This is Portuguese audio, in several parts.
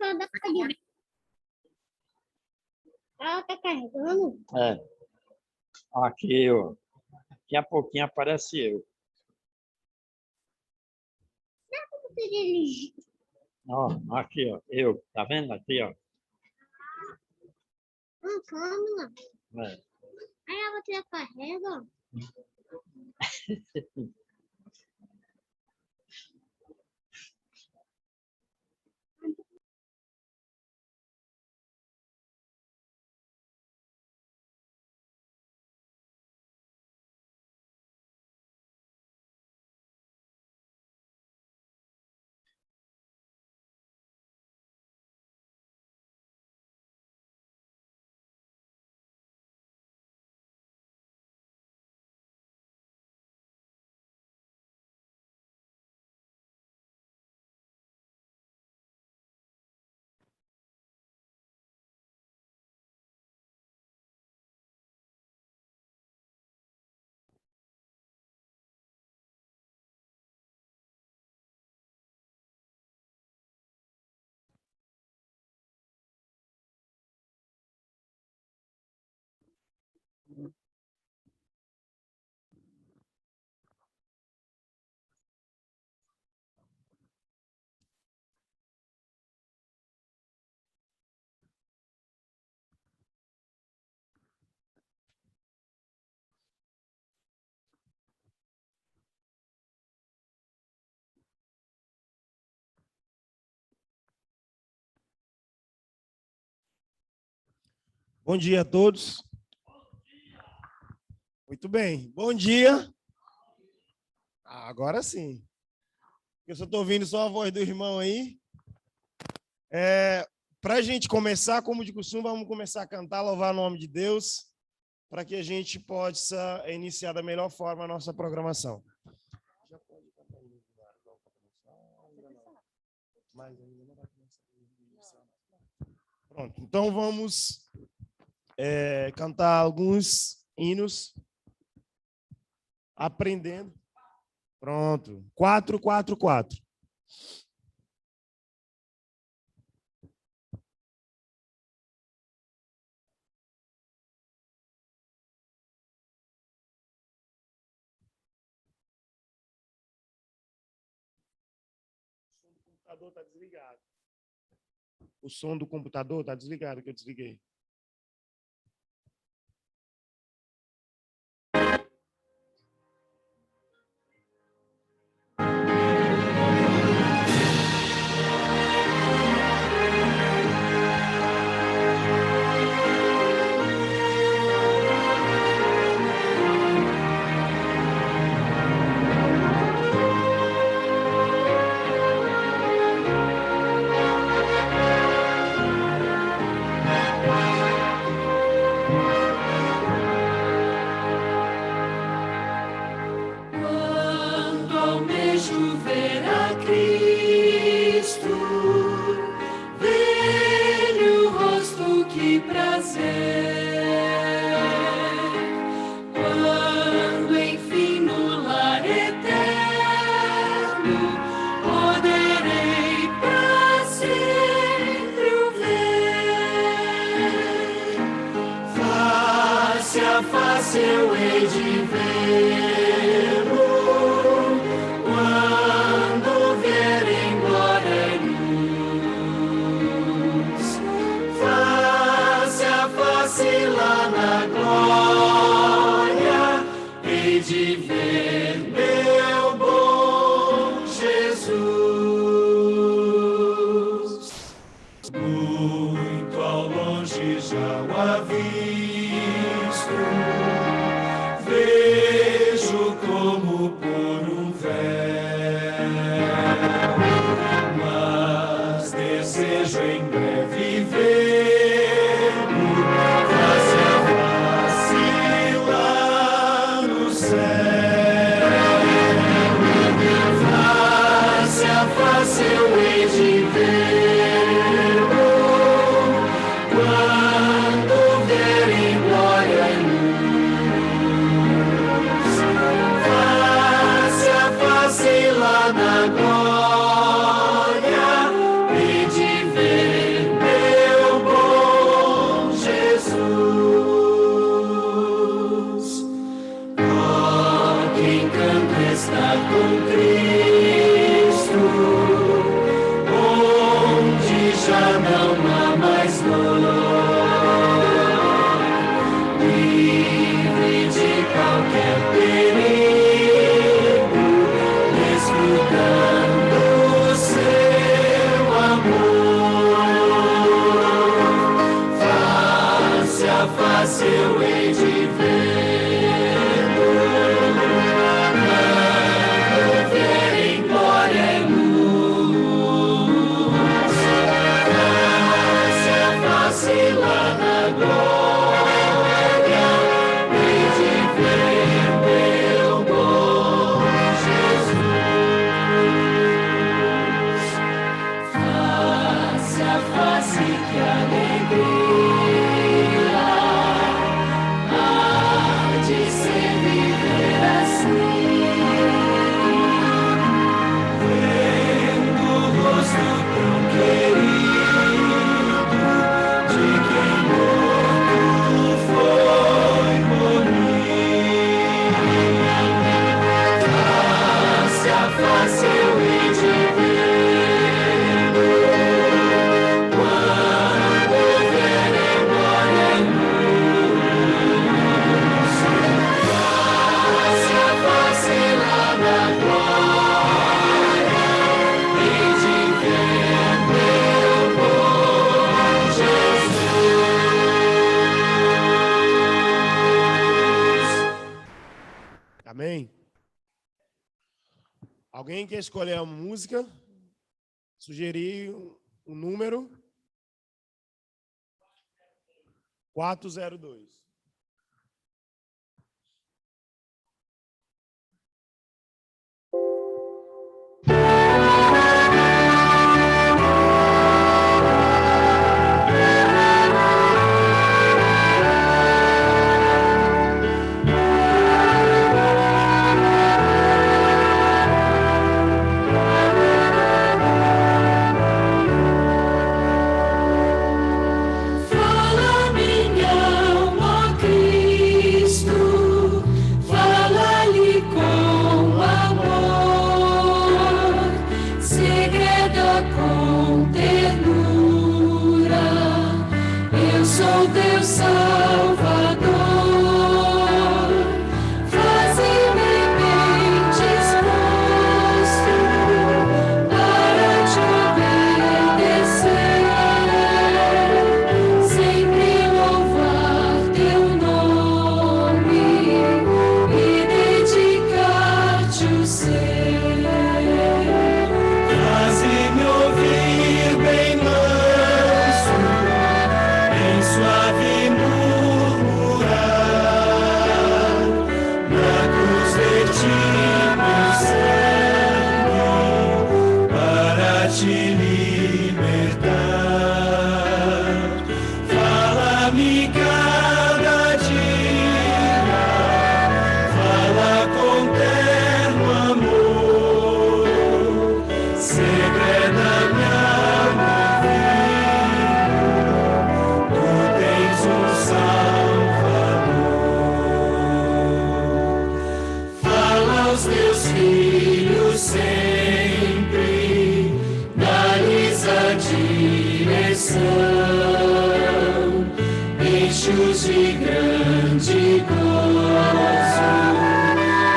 só da cadeira. Ela tá carregando? É. Aqui, ó. Daqui a pouquinho aparece eu. Como você dirige? Ó, aqui, ó. Eu. Tá vendo aqui, ó? Câmera. É. Aí a você carrega. Bom dia a todos. Muito bem. Bom dia. Agora sim. Eu só estou ouvindo só a voz do irmão aí. Para a gente começar, como de costume, vamos começar a cantar, louvar o nome de Deus, para que a gente possa iniciar da melhor forma a nossa programação. Já pode cantar aí. Mas ainda não vai começar. Pronto, então vamos cantar alguns hinos, aprendendo. Pronto, 444. O computador está desligado. O som do computador está desligado, que eu desliguei. Eu hei de vê-lo quando vier em glória e luz, face a face lá na glória, hei de ver meu bom Jesus. Muito ao longe já o havia. Vejo como por um véu, mas desejo em breve ver-lo face a face lá no céu. Face a face eu hei de vê-lo quando vier em glória e luz. face eu hei de vê-lo, quando vier em glória e luz, face a face lá na glória, hei de ver meu bom Jesus. Face a face, que alegria há de ser viver assim, vendo o rosto tão querido de quem morto foi por mim. Face a face eu hei de vê-lo, quando vier em glória e luz. Face a face lá na glória, hei de ver meu bom Jesus. Amém? Alguém quer escolher a música? Sugerir um número? 402. Fala minha alma, Cristo, fala-lhe com amor, segreda com ternura, eu sou teu Salvador. Faze-me bem disposto para te obedecer, sempre louvar teu nome e dedicar-te o ser. Faze-me ouvir bem manso, em suave murmurar, na cruz verti meu sangue para te libertar. Fala-me cada dia, fala com terno amor, segreda-me ao ouvido, tu tens um Salvador. Fala aos teus filhos sempre, dá-lhes a direção, enche-os de grande gozo,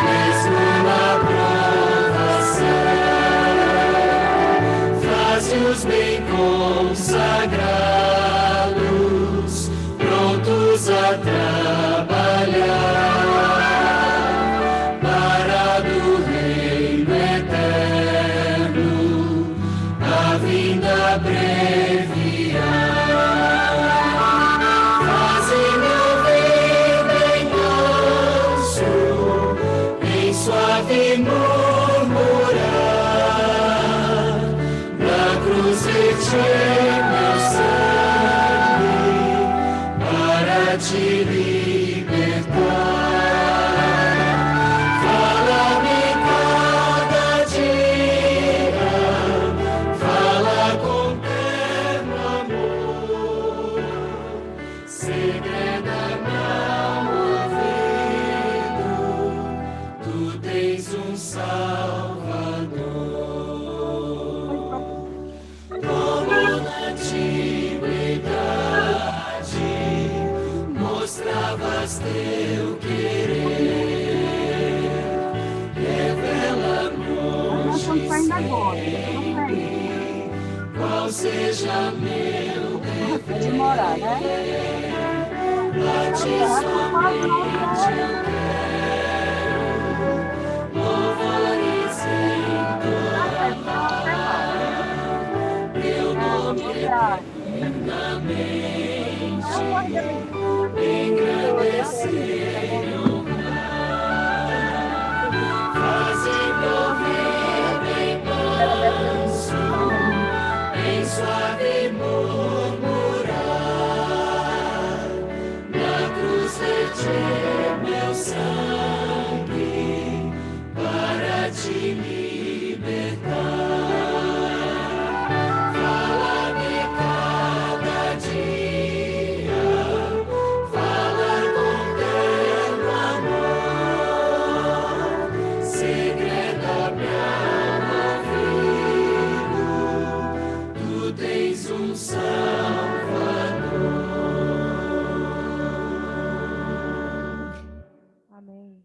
mesmo na provação. Faze-os bem consagrados, prontos a trabalhar para do reino eterno a vinda abreviar. Faze-me ouvir bem manso, em suave murmurar, na cruz verti meu sangue para te libertar. Fala-me cada dia, fala com terno amor, segreda-me ao ouvido, tu tens um Salvador. Como na antiguidade mostravas teu querer, revela-me hoje sempre qual seja meu dever. De morar, né? Em suave murmurar, na cruz verter meu sangue para te libertar. Fala-me cada dia, fala com terno amor, segredo me tens um Salvador. Amém.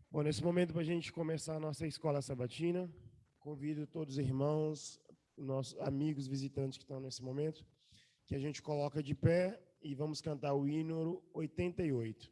Bom, nesse momento, para a gente começar a nossa escola sabatina, convido todos os irmãos, nossos amigos visitantes que estão nesse momento, que a gente coloca de pé e vamos cantar o hino 88.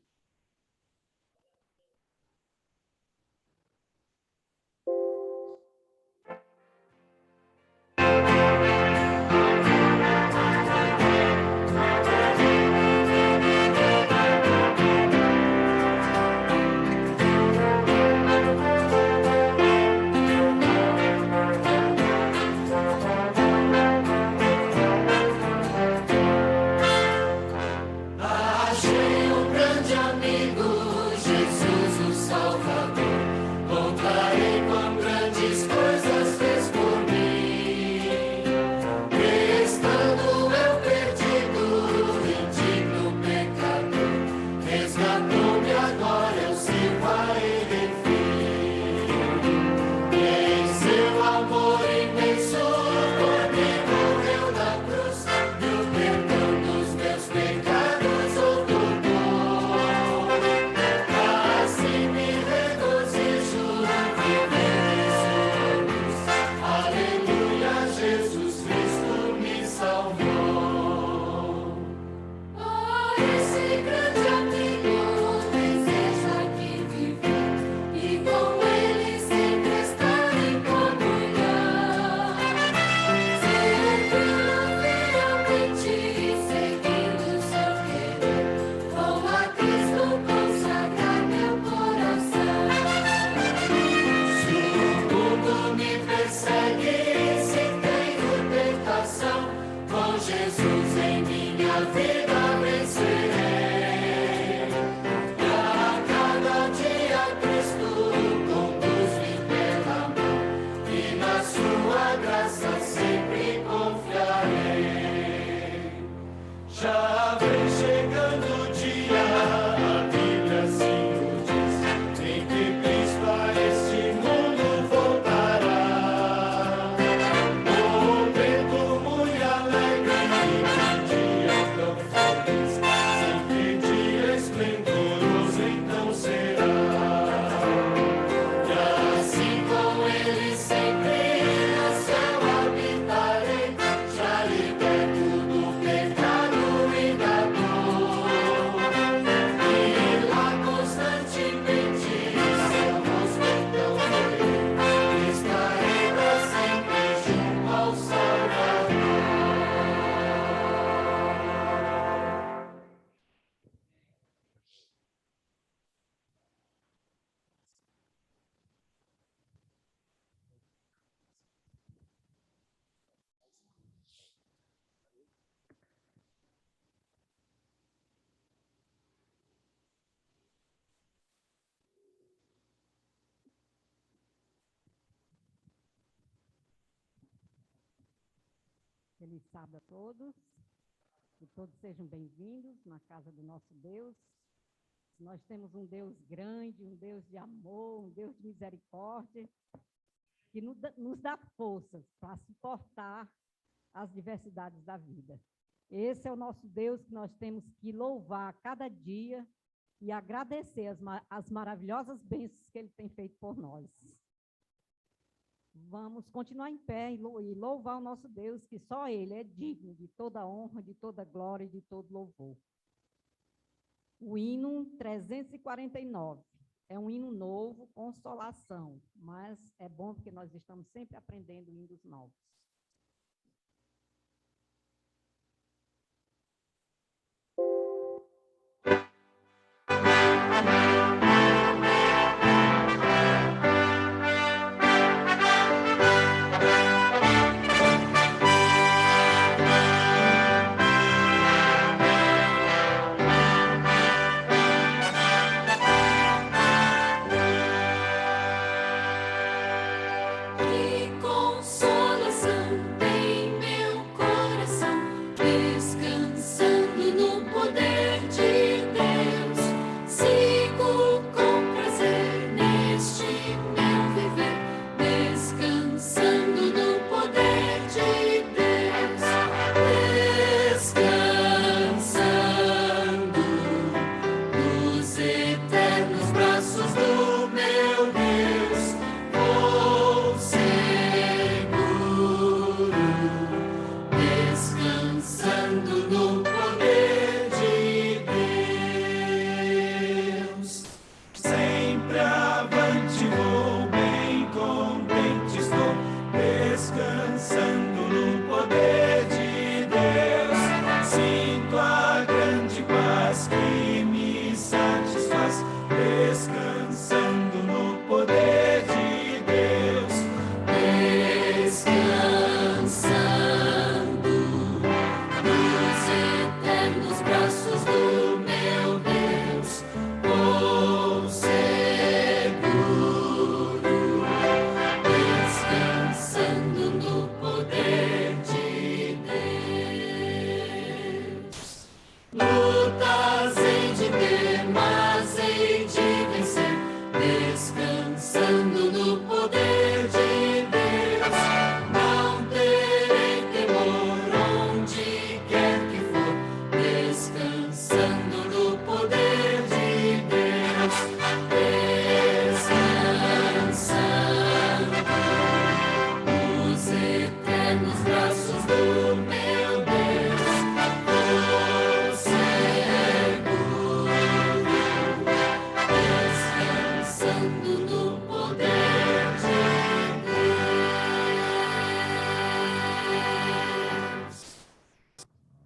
Feliz sábado a todos, que todos sejam bem-vindos na casa do nosso Deus. Nós temos um Deus grande, um Deus de amor, um Deus de misericórdia, que nos dá forças para suportar as diversidades da vida. Esse é o nosso Deus que nós temos que louvar a cada dia e agradecer as maravilhosas bênçãos que Ele tem feito por nós. Vamos continuar em pé e louvar o nosso Deus, que só Ele é digno de toda honra, de toda glória e de todo louvor. O hino 349 é um hino novo, consolação, mas é bom porque nós estamos sempre aprendendo hinos novos. Que consolação tem meu coração, descansando no poder de Deus. Sigo com prazer neste meu viver, descansando no poder de Deus. Descansando nos eternos braços do meu Deus. Vou seguro, descansando no poder de Deus. Sempre avante vou, bem contente estou, descansando no poder de Deus. Sinto a grande paz que me satisfaz, descansando no poder de Deus. Descansando nos eternos braços do meu Deus. Vou seguro, descansando no poder de Deus. Lutas hei de ter, mas hei de vencer, descansando no poder de Deus. Não terei temor onde quer que for, descansando no poder de Deus. Descansando nos eternos braços do meu Deus. Vou seguro, descansando no poder de Deus.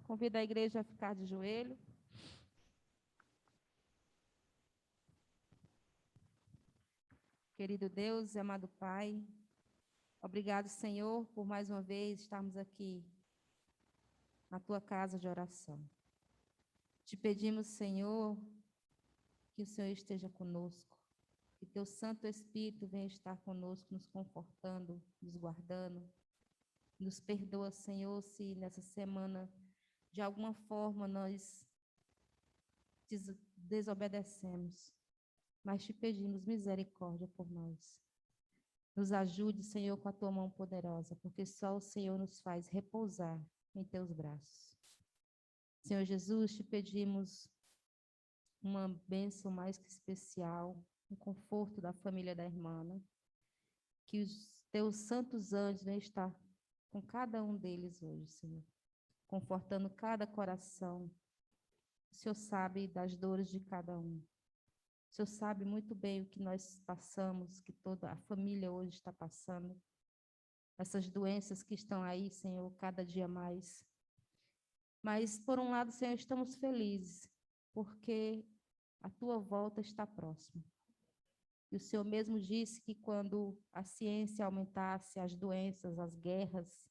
Convido a igreja a ficar de joelho. Querido Deus e amado Pai, obrigado, Senhor, por mais uma vez estarmos aqui na Tua casa de oração. Te pedimos, Senhor, que o Senhor esteja conosco, que Teu Santo Espírito venha estar conosco, nos confortando, nos guardando. Nos perdoa, Senhor, se nessa semana, de alguma forma, nós desobedecemos, mas te pedimos misericórdia por nós. Nos ajude, Senhor, com a Tua mão poderosa, porque só o Senhor nos faz repousar em Teus braços. Senhor Jesus, te pedimos uma bênção mais que especial, um conforto da família da irmã, né? Que os Teus santos anjos venham estar com cada um deles hoje, Senhor, confortando cada coração. O Senhor sabe das dores de cada um. O Senhor sabe muito bem o que nós passamos, que toda a família hoje está passando. Essas doenças que estão aí, Senhor, cada dia mais. Mas, por um lado, Senhor, estamos felizes, porque a Tua volta está próxima. E o Senhor mesmo disse que quando a ciência aumentasse, as doenças, as guerras,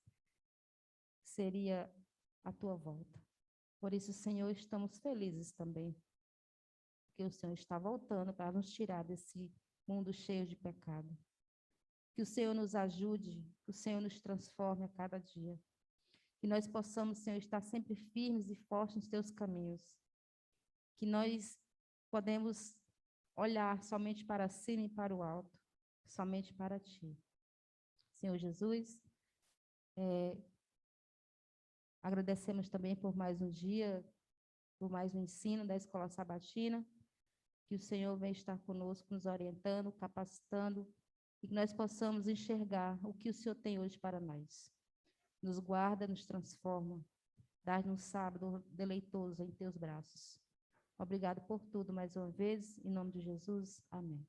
seria a Tua volta. Por isso, Senhor, estamos felizes também, porque o Senhor está voltando para nos tirar desse mundo cheio de pecado. Que o Senhor nos ajude, que o Senhor nos transforme a cada dia. Que nós possamos, Senhor, estar sempre firmes e fortes nos Teus caminhos. Que nós podemos olhar somente para cima e para o alto, somente para Ti. Senhor Jesus, Agradecemos também por mais um dia, por mais um ensino da Escola Sabatina, que o Senhor vem estar conosco, nos orientando, capacitando, e que nós possamos enxergar o que o Senhor tem hoje para nós. Nos guarda, nos transforma, dá-nos um sábado deleitoso em teus braços. Obrigado por tudo mais uma vez, em nome de Jesus, amém.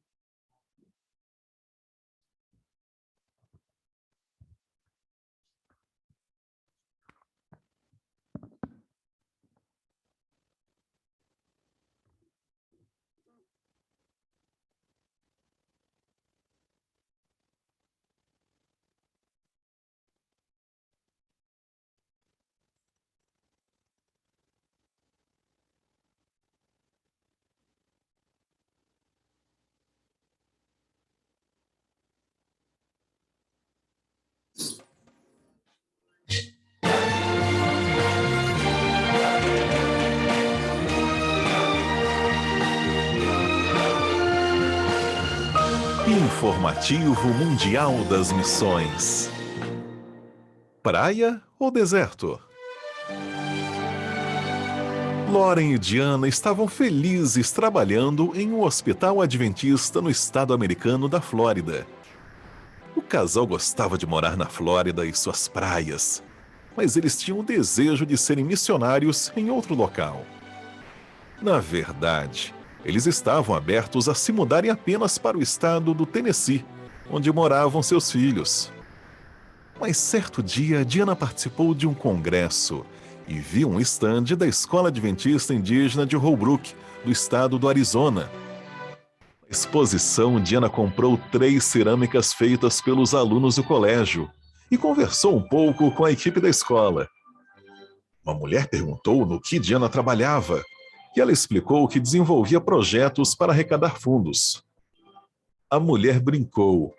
Informativo Mundial das Missões. Praia ou deserto? Lauren e Diana estavam felizes trabalhando em um hospital adventista no estado americano da Flórida. O casal gostava de morar na Flórida e suas praias, mas eles tinham o desejo de serem missionários em outro local. Na verdade, eles estavam abertos a se mudarem apenas para o estado do Tennessee, onde moravam seus filhos. Mas certo dia, Diana participou de um congresso e viu um estande da Escola Adventista Indígena de Holbrook, do estado do Arizona. Na exposição, Diana comprou 3 cerâmicas feitas pelos alunos do colégio e conversou um pouco com a equipe da escola. Uma mulher perguntou no que Diana trabalhava e ela explicou que desenvolvia projetos para arrecadar fundos. A mulher brincou.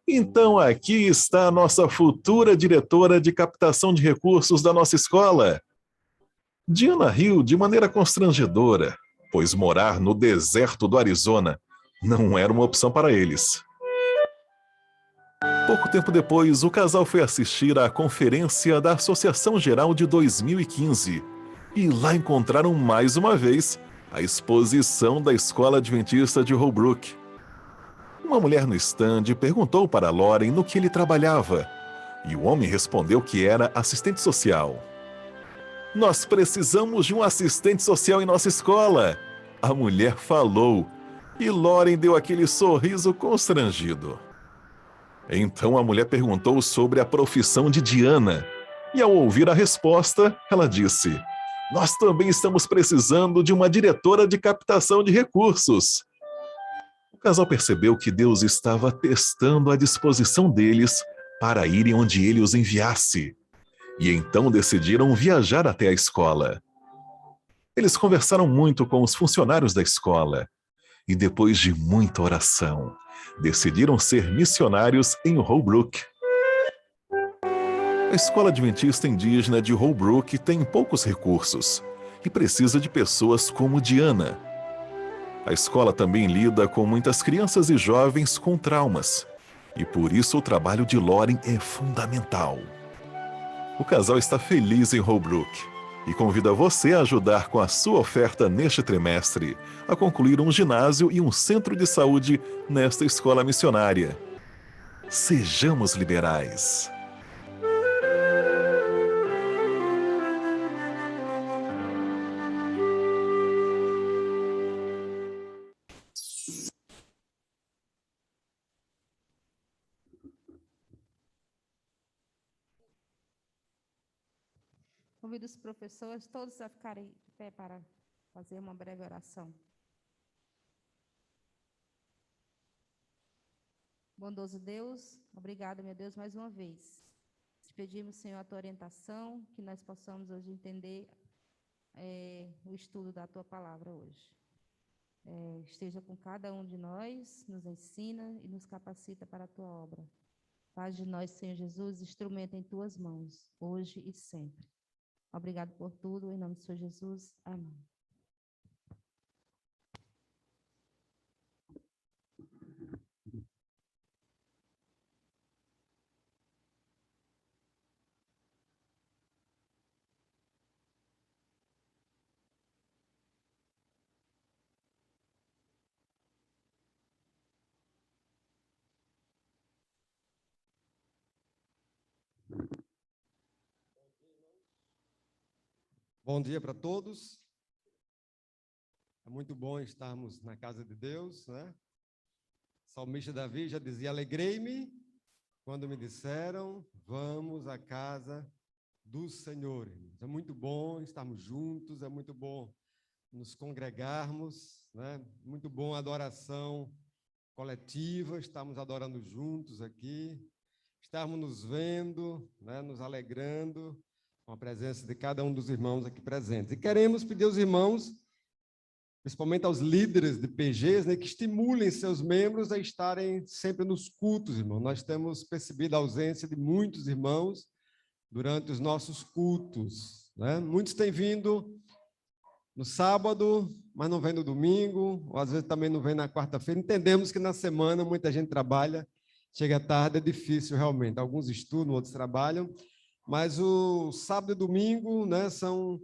Então aqui está a nossa futura diretora de captação de recursos da nossa escola. Diana riu de maneira constrangedora, pois morar no deserto do Arizona não era uma opção para eles. Pouco tempo depois, o casal foi assistir à conferência da Associação Geral de 2015 e lá encontraram mais uma vez a exposição da Escola Adventista de Holbrook. Uma mulher no estande perguntou para Lauren no que ele trabalhava, e o homem respondeu que era assistente social. Nós precisamos de um assistente social em nossa escola, a mulher falou, e Lauren deu aquele sorriso constrangido. Então a mulher perguntou sobre a profissão de Diana, e ao ouvir a resposta, ela disse: nós também estamos precisando de uma diretora de captação de recursos. O casal percebeu que Deus estava testando a disposição deles para irem onde ele os enviasse. E então decidiram viajar até a escola. Eles conversaram muito com os funcionários da escola. E depois de muita oração, decidiram ser missionários em Holbrook. A Escola Adventista Indígena de Holbrook tem poucos recursos e precisa de pessoas como Diana. A escola também lida com muitas crianças e jovens com traumas, e por isso o trabalho de Lauren é fundamental. O casal está feliz em Holbrook e convida você a ajudar com a sua oferta neste trimestre, a concluir um ginásio e um centro de saúde nesta escola missionária. Sejamos liberais. Convido os professores todos a ficarem de pé para fazer uma breve oração. Bondoso Deus, obrigado, meu Deus, mais uma vez. Te pedimos, Senhor, a tua orientação, que nós possamos hoje entender o estudo da tua palavra hoje. Esteja com cada um de nós, nos ensina e nos capacita para a tua obra. Faz de nós, Senhor Jesus, instrumento em tuas mãos, hoje e sempre. Obrigado por tudo, em nome do Senhor Jesus. Amém. Bom dia para todos. É muito bom estarmos na casa de Deus, né? O salmista Davi já dizia: alegrei-me quando me disseram, vamos à casa do Senhor. É muito bom estarmos juntos, é muito bom nos congregarmos, né? Muito bom a adoração coletiva, estamos adorando juntos aqui, estarmos nos vendo, né? Nos alegrando com a presença de cada um dos irmãos aqui presentes. E queremos pedir aos irmãos, principalmente aos líderes de PGs, né, que estimulem seus membros a estarem sempre nos cultos, irmão. Nós temos percebido a ausência de muitos irmãos durante os nossos cultos, né? Muitos têm vindo no sábado, mas não vem no domingo, ou às vezes também não vem na quarta-feira. Entendemos que na semana muita gente trabalha, chega tarde, é difícil realmente. Alguns estudam, outros trabalham, mas o sábado e domingo, né, são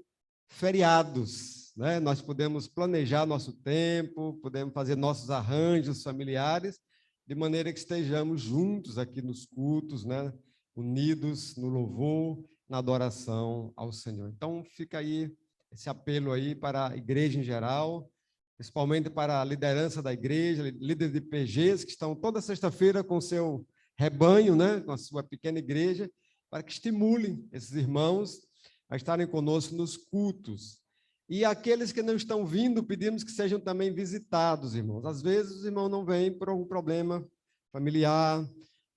feriados, né? Nós podemos planejar nosso tempo, podemos fazer nossos arranjos familiares, de maneira que estejamos juntos aqui nos cultos, né? Unidos no louvor, na adoração ao Senhor. Então, fica aí esse apelo aí para a igreja em geral, principalmente para a liderança da igreja, líderes de PGs, que estão toda sexta-feira com o seu rebanho, né? Com a sua pequena igreja, para que estimulem esses irmãos a estarem conosco nos cultos. E aqueles que não estão vindo, pedimos que sejam também visitados, irmãos. Às vezes os irmãos não vêm por algum problema familiar,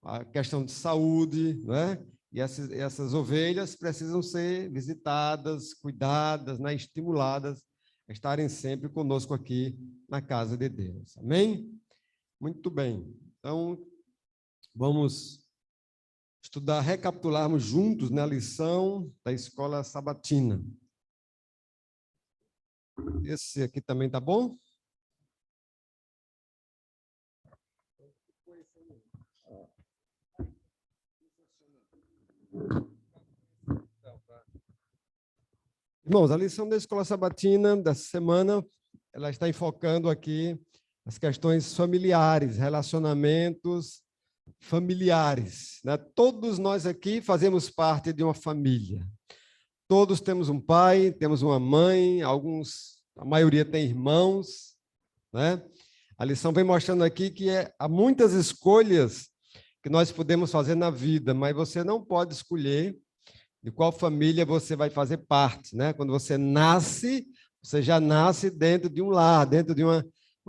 a questão de saúde, né? E essas ovelhas precisam ser visitadas, cuidadas, né? Estimuladas a estarem sempre conosco aqui na casa de Deus. Amém? Muito bem. Então, vamos estudar, recapitularmos juntos na lição da escola sabatina. Esse aqui também tá bom? Irmãos, a lição da escola sabatina dessa semana, ela está enfocando aqui as questões familiares, relacionamentos familiares, né? Todos nós aqui fazemos parte de uma família. Todos temos um pai, temos uma mãe, a maioria tem irmãos, né? A lição vem mostrando aqui que há muitas escolhas que nós podemos fazer na vida, mas você não pode escolher de qual família você vai fazer parte, né? Quando você nasce, você já nasce dentro de um lar, dentro de uma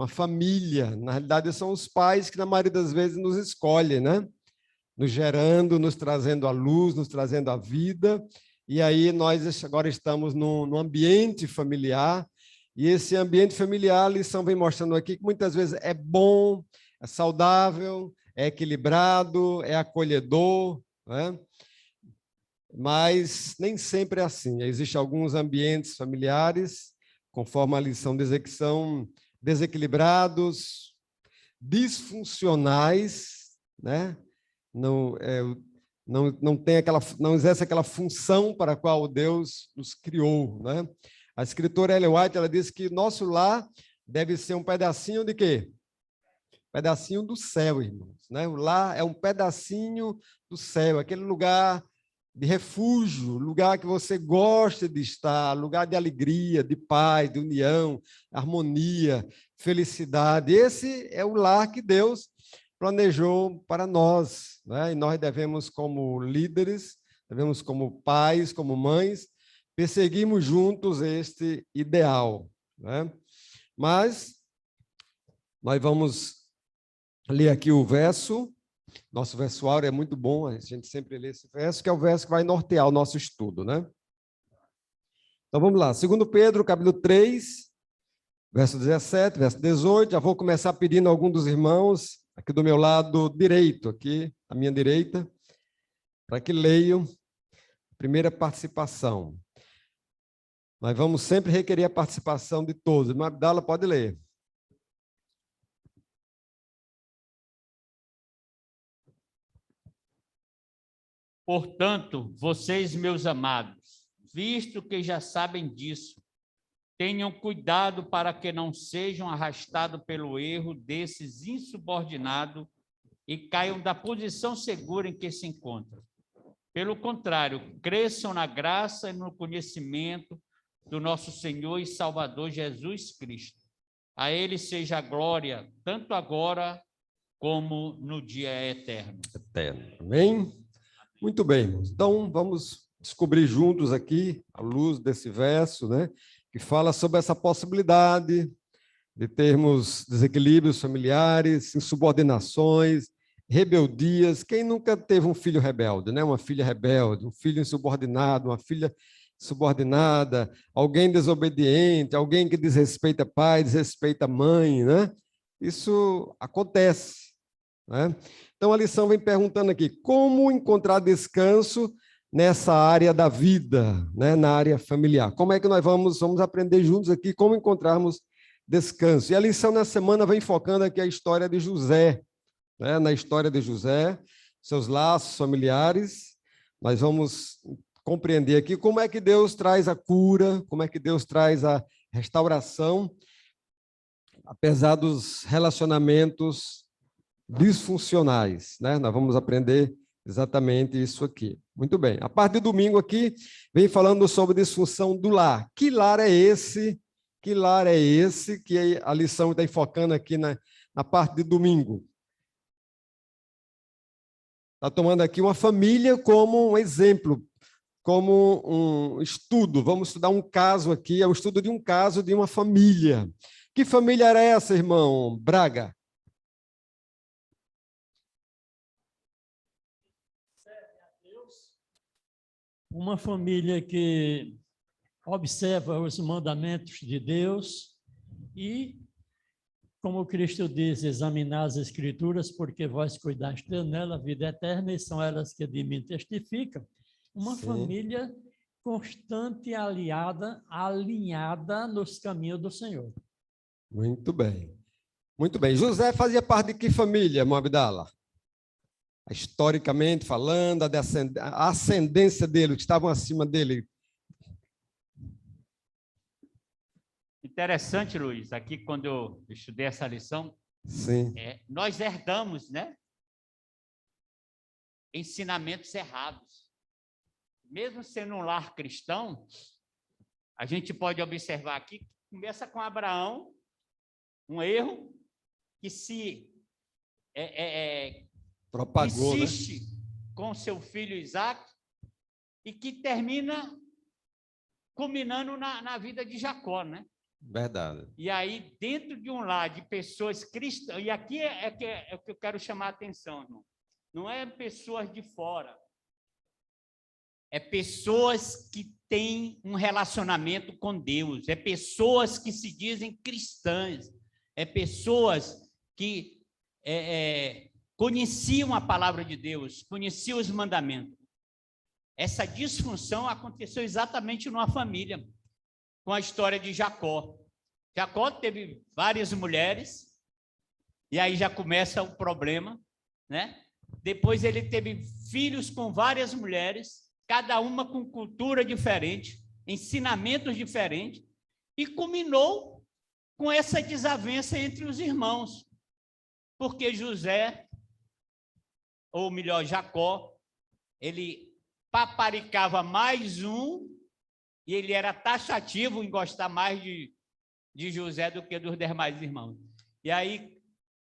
família. Na realidade, são os pais que, na maioria das vezes, nos escolhem, né? Nos gerando, nos trazendo a luz, nos trazendo a vida. E aí nós agora estamos num ambiente familiar, e esse ambiente familiar, a lição vem mostrando aqui que muitas vezes é bom, é saudável, é equilibrado, é acolhedor, né? Mas nem sempre é assim. Existem alguns ambientes familiares, conforme a lição diz, que são desequilibrados, disfuncionais, né? Não tem não exerce aquela função para a qual Deus nos criou, né? A escritora Ellen White, ela diz que nosso lar deve ser um pedacinho de quê? Pedacinho do céu, irmãos, né? O lar é um pedacinho do céu, aquele lugar de refúgio, lugar que você gosta de estar, lugar de alegria, de paz, de união, harmonia, felicidade. Esse é o lar que Deus planejou para nós, né? E nós devemos, como líderes, devemos, como pais, como mães, perseguirmos juntos este ideal, né? Mas nós vamos ler aqui o verso. Nosso versuário é muito bom, a gente sempre lê esse verso, que é o verso que vai nortear o nosso estudo, né? Então vamos lá, 2 Pedro, capítulo 3, verso 17, verso 18. Já vou começar pedindo a algum dos irmãos, aqui do meu lado direito, aqui, à minha direita, para que leiam a primeira participação. Nós vamos sempre requerer a participação de todos. Irmã Abdala, pode ler. Portanto, vocês, meus amados, visto que já sabem disso, tenham cuidado para que não sejam arrastados pelo erro desses insubordinados e caiam da posição segura em que se encontram. Pelo contrário, cresçam na graça e no conhecimento do nosso Senhor e Salvador Jesus Cristo. A ele seja a glória, tanto agora como no dia eterno. Eterno. Amém? Muito bem, irmãos. Então, vamos descobrir juntos aqui, à luz desse verso, né, que fala sobre essa possibilidade de termos desequilíbrios familiares, insubordinações, rebeldias. Quem nunca teve um filho rebelde, né? Uma filha rebelde, um filho insubordinado, uma filha subordinada, alguém desobediente, alguém que desrespeita pai, desrespeita mãe, né? Isso acontece, né? Então a lição vem perguntando aqui: como encontrar descanso nessa área da vida, né? Na área familiar? Como é que nós vamos aprender juntos aqui como encontrarmos descanso? E a lição na semana vem focando aqui a história de José, né? Na história de José, seus laços familiares. Nós vamos compreender aqui como é que Deus traz a cura, como é que Deus traz a restauração, apesar dos relacionamentos disfuncionais, né? Nós vamos aprender exatamente isso aqui. Muito bem. A parte de domingo aqui vem falando sobre disfunção do lar. Que lar é esse? Que lar é esse que a lição está enfocando aqui na parte de domingo? Está tomando aqui uma família como um exemplo, como um estudo. Vamos estudar um caso aqui, é o estudo de um caso de uma família. Que família era essa, irmão Braga? Uma família que observa os mandamentos de Deus e, como Cristo diz, examinar as Escrituras, porque vós cuidaste nela a vida eterna, e são elas que de mim testificam. Uma Sim. família constante, aliada, alinhada nos caminhos do Senhor. Muito bem. Muito bem. José fazia parte de que família, irmão Abdala? Historicamente falando, a ascendência dele, que estavam acima dele. Interessante, Luiz, aqui quando eu estudei essa lição, Sim. Nós herdamos, né, ensinamentos errados. Mesmo sendo um lar cristão, a gente pode observar aqui que começa com Abraão, um erro que se propagou, insiste, né? Com seu filho Isaac, e que termina culminando na vida de Jacó, né? Verdade. E aí, dentro de um lar de pessoas cristãs, e aqui é o que eu quero chamar a atenção, irmão. Não é pessoas de fora, é pessoas que têm um relacionamento com Deus, é pessoas que se dizem cristãs, é pessoas que conheciam a palavra de Deus, conheciam os mandamentos. Essa disfunção aconteceu exatamente numa família, com a história de Jacó. Jacó teve várias mulheres, e aí já começa o problema, né? Depois ele teve filhos com várias mulheres, cada uma com cultura diferente, ensinamentos diferentes, e culminou com essa desavença entre os irmãos, porque José, ou melhor, Jacó, ele paparicava mais um, e ele era taxativo em gostar mais de José do que dos demais irmãos. E aí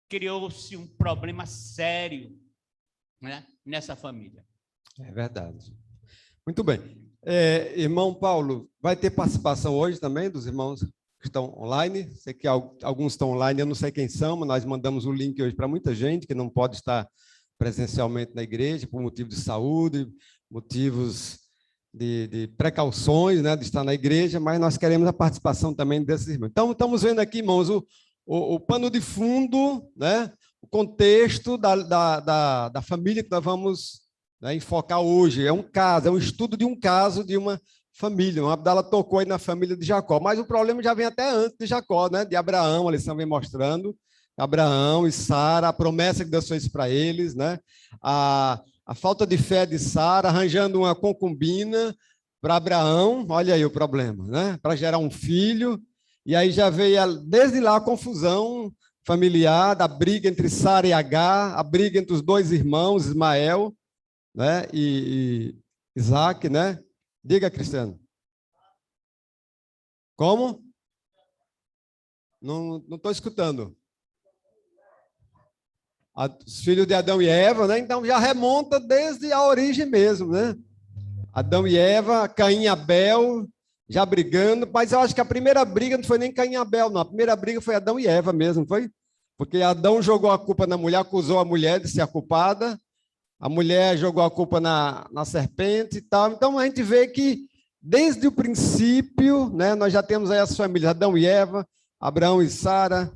criou-se um problema sério, né, nessa família. É verdade. Muito bem. Irmão Paulo, vai ter participação hoje também dos irmãos que estão online? Sei que alguns estão online, eu não sei quem são, mas nós mandamos o link hoje para muita gente que não pode estar presencialmente na igreja por motivo de saúde, motivos de precauções, né, de estar na igreja, mas nós queremos a participação também desses irmãos. Então, estamos vendo aqui, irmãos, o pano de fundo, né, o contexto da família que nós vamos, né, enfocar hoje. É um caso, é um estudo de um caso de uma família. O Abdala tocou aí na família de Jacó, mas o problema já vem até antes de Jacó, né, de Abraão. A lição vem mostrando Abraão e Sara, a promessa que Deus fez para eles, né, a falta de fé de Sara, arranjando uma concubina para Abraão, olha aí o problema, né, para gerar um filho. E aí já veio, desde lá, a confusão familiar, da briga entre Sara e Agar, a briga entre os dois irmãos, Ismael, né, e Isaac, né? Diga, Cristiano. Como? Não estou escutando. Os filhos de Adão e Eva, né? Então já remonta desde a origem mesmo, né? Adão e Eva, Caim e Abel, já brigando, mas eu acho que a primeira briga não foi nem Caim e Abel, não. A primeira briga foi Adão e Eva mesmo, foi? Porque Adão jogou a culpa na mulher, acusou a mulher de ser a culpada, a mulher jogou a culpa na serpente e tal. Então a gente vê que desde o princípio, né, nós já temos aí as famílias Adão e Eva, Abraão e Sara,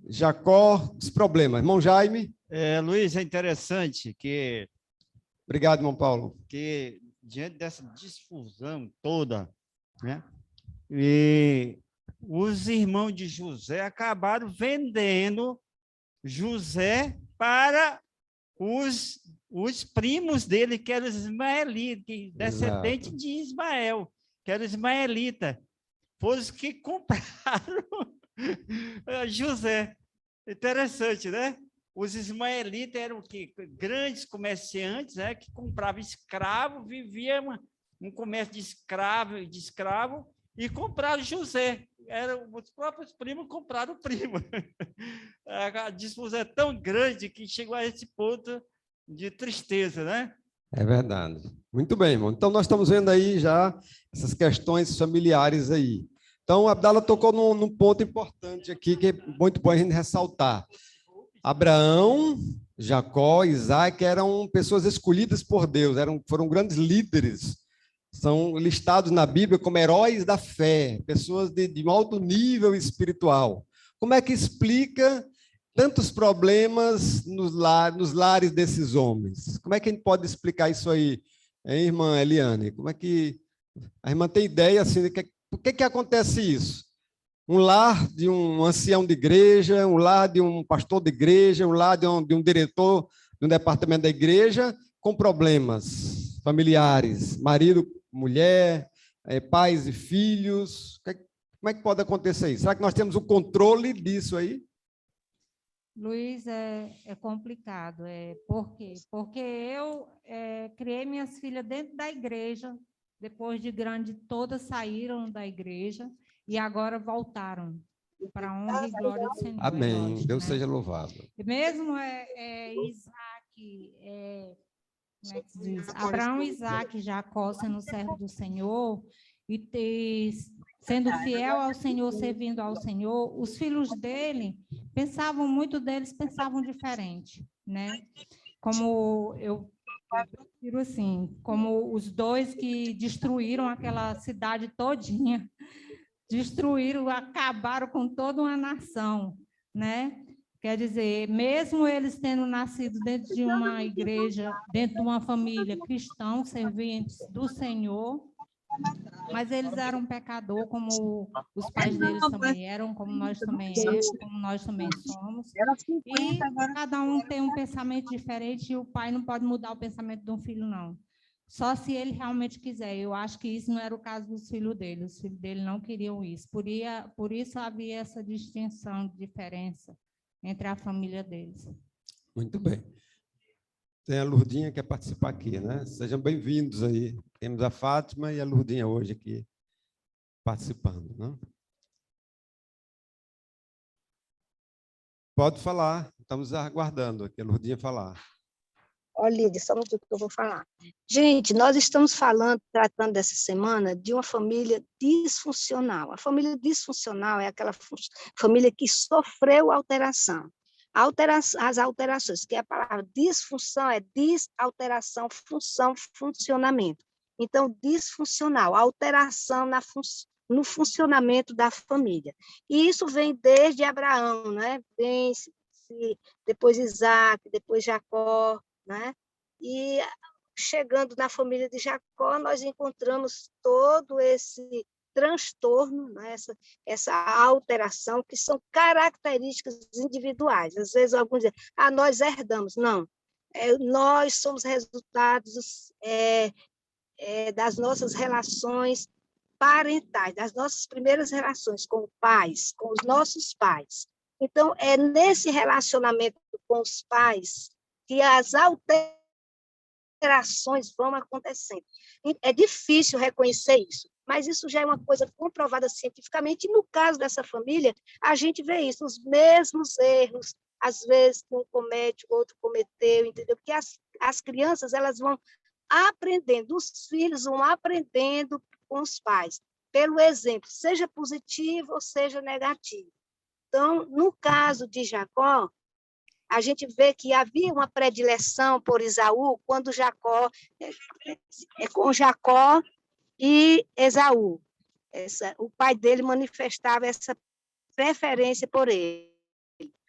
Jacó, os problemas. Irmão Jaime? Luiz, é interessante que... Obrigado, irmão Paulo. Que diante dessa difusão toda, né, e os irmãos de José acabaram vendendo José para os primos dele, que eram os ismaelitas, descendentes de Ismael, que eram ismaelitas. Foram os que compraram José. Interessante, né? Os ismaelitas eram o quê? Grandes comerciantes, né, que compravam escravo, viviam um comércio de escravo e compraram José. Os próprios primos compraram o primo. A disputa é tão grande que chegou a esse ponto de tristeza, né? É verdade. Muito bem, irmão. Então, nós estamos vendo aí já essas questões familiares aí. Então, a Abdala tocou num ponto importante aqui, que é muito bom a gente ressaltar. Abraão, Jacó, Isaac eram pessoas escolhidas por Deus, foram grandes líderes, são listados na Bíblia como heróis da fé, pessoas de alto nível espiritual. Como é que explica tantos problemas nos lares desses homens? Como é que a gente pode explicar isso aí, hein, irmã Eliane? Como é que a irmã tem ideia assim, por que acontece isso? Um lar de um ancião de igreja, um lar de um pastor de igreja, um lar de um diretor de um departamento da igreja, com problemas familiares, marido, mulher, pais e filhos. Como é que pode acontecer isso? Será que nós temos o controle disso aí? Luiz, é complicado. Por quê? Porque eu criei minhas filhas dentro da igreja, depois de grande, todas saíram da igreja, e agora voltaram para a honra e glória do Senhor. Amém. Lógico, Deus né? seja louvado. E mesmo Isaac, como é que se diz? Abraão, Isaac e Jacó sendo servo do Senhor e sendo fiel ao Senhor, servindo ao Senhor, os filhos dele muitos deles pensavam diferente, né? Como eu prefiro assim, como os dois que destruíram aquela cidade todinha, acabaram com toda uma nação, né? Quer dizer, mesmo eles tendo nascido dentro de uma igreja, dentro de uma família cristã, serventes do Senhor, mas eles eram pecadores, como os pais deles também eram, como nós também somos. E cada um tem um pensamento diferente e o pai não pode mudar o pensamento de um filho, não. Só se ele realmente quiser. Eu acho que isso não era o caso dos filhos dele. Os filhos dele não queriam isso. Por isso havia essa distinção, diferença entre a família deles. Muito bem. Tem a Lurdinha que quer participar aqui, né? Sejam bem-vindos aí. Temos a Fátima e a Lurdinha hoje aqui participando, né? Pode falar. Estamos aguardando aqui a Lurdinha falar. Olha, Lídia, só um minuto que eu vou falar. Gente, nós estamos tratando dessa semana de uma família disfuncional. A família disfuncional é aquela família que sofreu alteração. As alterações, que é a palavra disfunção, é desalteração, função, funcionamento. Então, disfuncional, alteração no funcionamento da família. E isso vem desde Abraão, né? Depois Isaac, depois Jacó, né? E chegando na família de Jacó, nós encontramos todo esse transtorno, né? essa alteração, que são características individuais. Às vezes alguns dizem, nós herdamos. Não, nós somos resultados das nossas relações parentais, das nossas primeiras relações com pais, com os nossos pais. Então, é nesse relacionamento com os pais que as alterações vão acontecendo. É difícil reconhecer isso, mas isso já é uma coisa comprovada cientificamente, e no caso dessa família, a gente vê isso, os mesmos erros, às vezes um comete, o outro cometeu, entendeu? Porque as crianças, elas vão aprendendo, os filhos vão aprendendo com os pais, pelo exemplo, seja positivo ou seja negativo. Então, no caso de Jacó, a gente vê que havia uma predileção por Esaú quando Jacó, com Jacó e Esaú. O pai dele manifestava essa preferência por ele.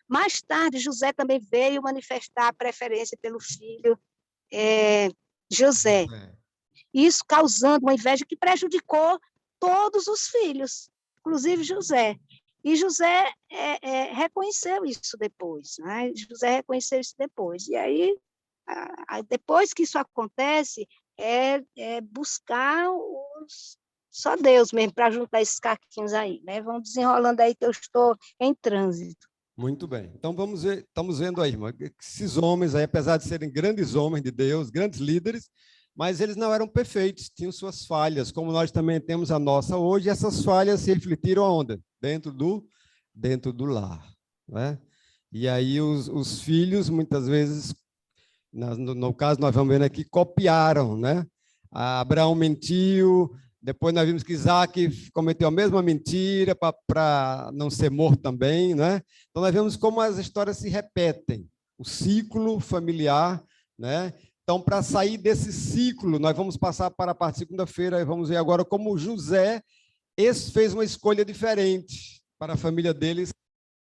Mais tarde, José também veio manifestar a preferência pelo filho José. Isso causando uma inveja que prejudicou todos os filhos, inclusive José. E José reconheceu isso depois, né? José reconheceu isso depois. E aí, depois que isso acontece, buscar só Deus mesmo para juntar esses caquinhos aí, né? Vão desenrolando aí que eu estou em trânsito. Muito bem. Então, vamos ver, estamos vendo aí, irmã, que esses homens aí, apesar de serem grandes homens de Deus, grandes líderes, mas eles não eram perfeitos, tinham suas falhas, como nós também temos a nossa hoje, e essas falhas se refletiram aonde? Dentro do lar. Né? E aí os filhos, muitas vezes, no caso nós vamos ver aqui, copiaram. Né? Abraão mentiu, depois nós vimos que Isaac cometeu a mesma mentira para não ser morto também. Né? Então nós vemos como as histórias se repetem, o ciclo familiar, né? Então, para sair desse ciclo, nós vamos passar para a parte de segunda-feira e vamos ver agora como José fez uma escolha diferente para a família deles,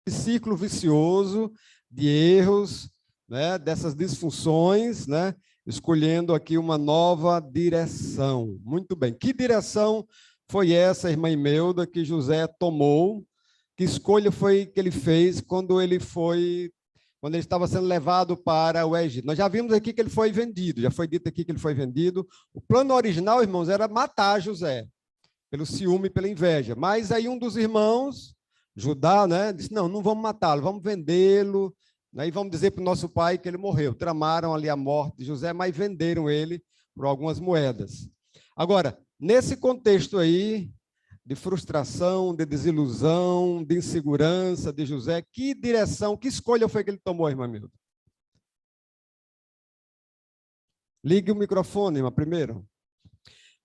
esse ciclo vicioso de erros, né, dessas disfunções, né, escolhendo aqui uma nova direção. Muito bem. Que direção foi essa, irmã Imelda, que José tomou? Que escolha foi que ele fez quando ele estava sendo levado para o Egito? Nós já vimos aqui que ele foi vendido, já foi dito aqui que ele foi vendido. O plano original, irmãos, era matar José, pelo ciúme e pela inveja. Mas aí um dos irmãos, Judá, né, disse, não vamos matá-lo, vamos vendê-lo, né, e vamos dizer para o nosso pai que ele morreu. Tramaram ali a morte de José, mas venderam ele por algumas moedas. Agora, nesse contexto aí, de frustração, de desilusão, de insegurança de José, que direção, que escolha foi que ele tomou, irmã Milda? Ligue o microfone, irmã, primeiro.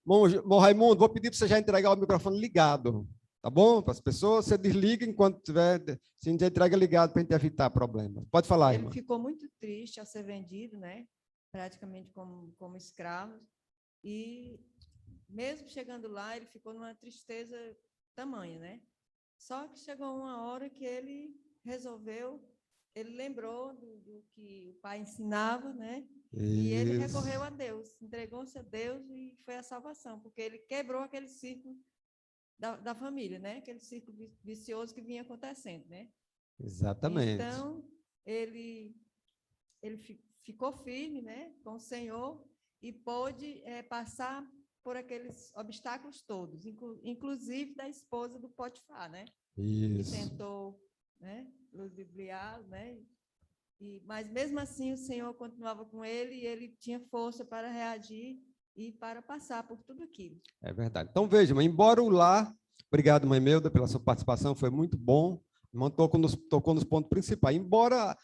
Bom, Raimundo, vou pedir para você já entregar o microfone ligado, tá bom? Para as pessoas, você desliga enquanto tiver, se a gente já entrega ligado para a gente evitar problema. Pode falar, irmã. Ele ficou muito triste ao ser vendido, né? Praticamente como escravo, e mesmo chegando lá, ele ficou numa tristeza tamanha, né? Só que chegou uma hora que ele resolveu, ele lembrou do que o pai ensinava, né? E ele recorreu a Deus, entregou-se a Deus e foi a salvação, porque ele quebrou aquele círculo da família, né? Aquele círculo vicioso que vinha acontecendo, né? Exatamente. Então, ele ficou firme, né, com o Senhor e pôde passar por aqueles obstáculos todos, inclusive da esposa do Potifar, né? Isso. Que tentou, né, ludibriá-lo, né? Mas mesmo assim o Senhor continuava com ele e ele tinha força para reagir e para passar por tudo aquilo. É verdade. Então veja, embora o lar, obrigado, mãe Melda, pela sua participação, foi muito bom. Tocou nos pontos principais. Embora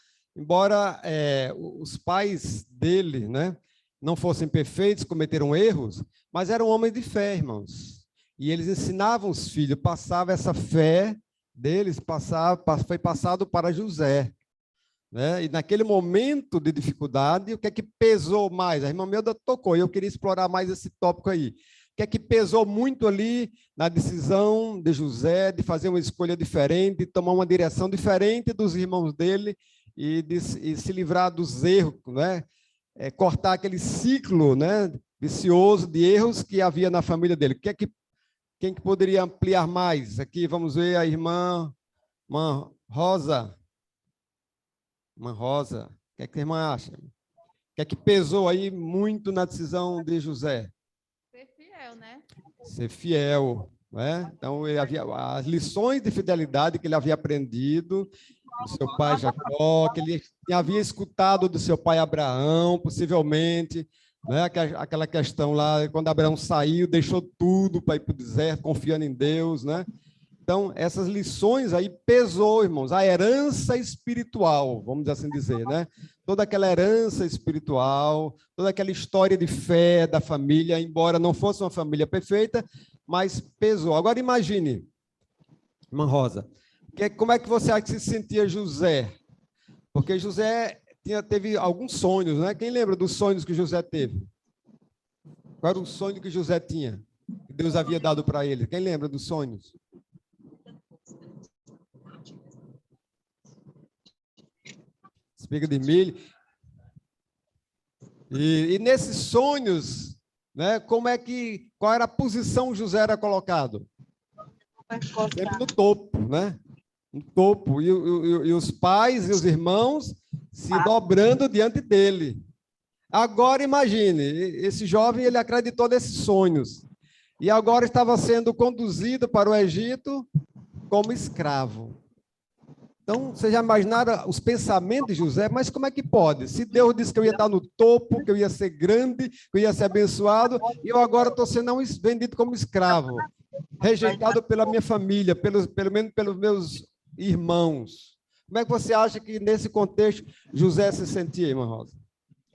os pais dele, né, não fossem perfeitos, cometeram erros, mas eram homens de fé, irmãos. E eles ensinavam os filhos, passava essa fé deles, foi passado para José. Né? E naquele momento de dificuldade, o que é que pesou mais? A irmã Melda tocou, e eu queria explorar mais esse tópico aí. O que é que pesou muito ali na decisão de José de fazer uma escolha diferente, de tomar uma direção diferente dos irmãos dele e se livrar dos erros, né? Cortar aquele ciclo, né, vicioso de erros que havia na família dele. Quem que poderia ampliar mais? Aqui vamos ver a irmã Rosa. Irmã Rosa, o que é que a irmã acha? O que é que pesou aí muito na decisão de José? Ser fiel, né? Ser fiel, né? Então, ele havia as lições de fidelidade que ele havia aprendido do seu pai Jacó, que ele havia escutado do seu pai Abraão, possivelmente, né? Aquela questão lá, quando Abraão saiu, deixou tudo para ir para o deserto, confiando em Deus, né? Então, essas lições aí pesou, irmãos, a herança espiritual, vamos assim dizer, né? Toda aquela herança espiritual, toda aquela história de fé da família, embora não fosse uma família perfeita, mas pesou. Agora imagine, irmã Rosa, como é que você acha que se sentia José? Porque José teve alguns sonhos, né? Quem lembra dos sonhos que José teve? Qual era o sonho que José tinha? Que Deus havia dado para ele? Quem lembra dos sonhos? Espiga de milho. E nesses sonhos, né? Qual era a posição que José era colocado? Sempre no topo, né? No topo. E os pais e os irmãos se dobrando diante dele. Agora imagine, esse jovem ele acreditou nesses sonhos. E agora estava sendo conduzido para o Egito como escravo. Então, vocês já imaginaram os pensamentos de José? Mas como é que pode? Se Deus disse que eu ia estar no topo, que eu ia ser grande, que eu ia ser abençoado, e eu agora estou sendo vendido como escravo, rejeitado pela minha família, pelo menos pelos meus irmãos. Como é que você acha que, nesse contexto, José se sentia, irmã Rosa?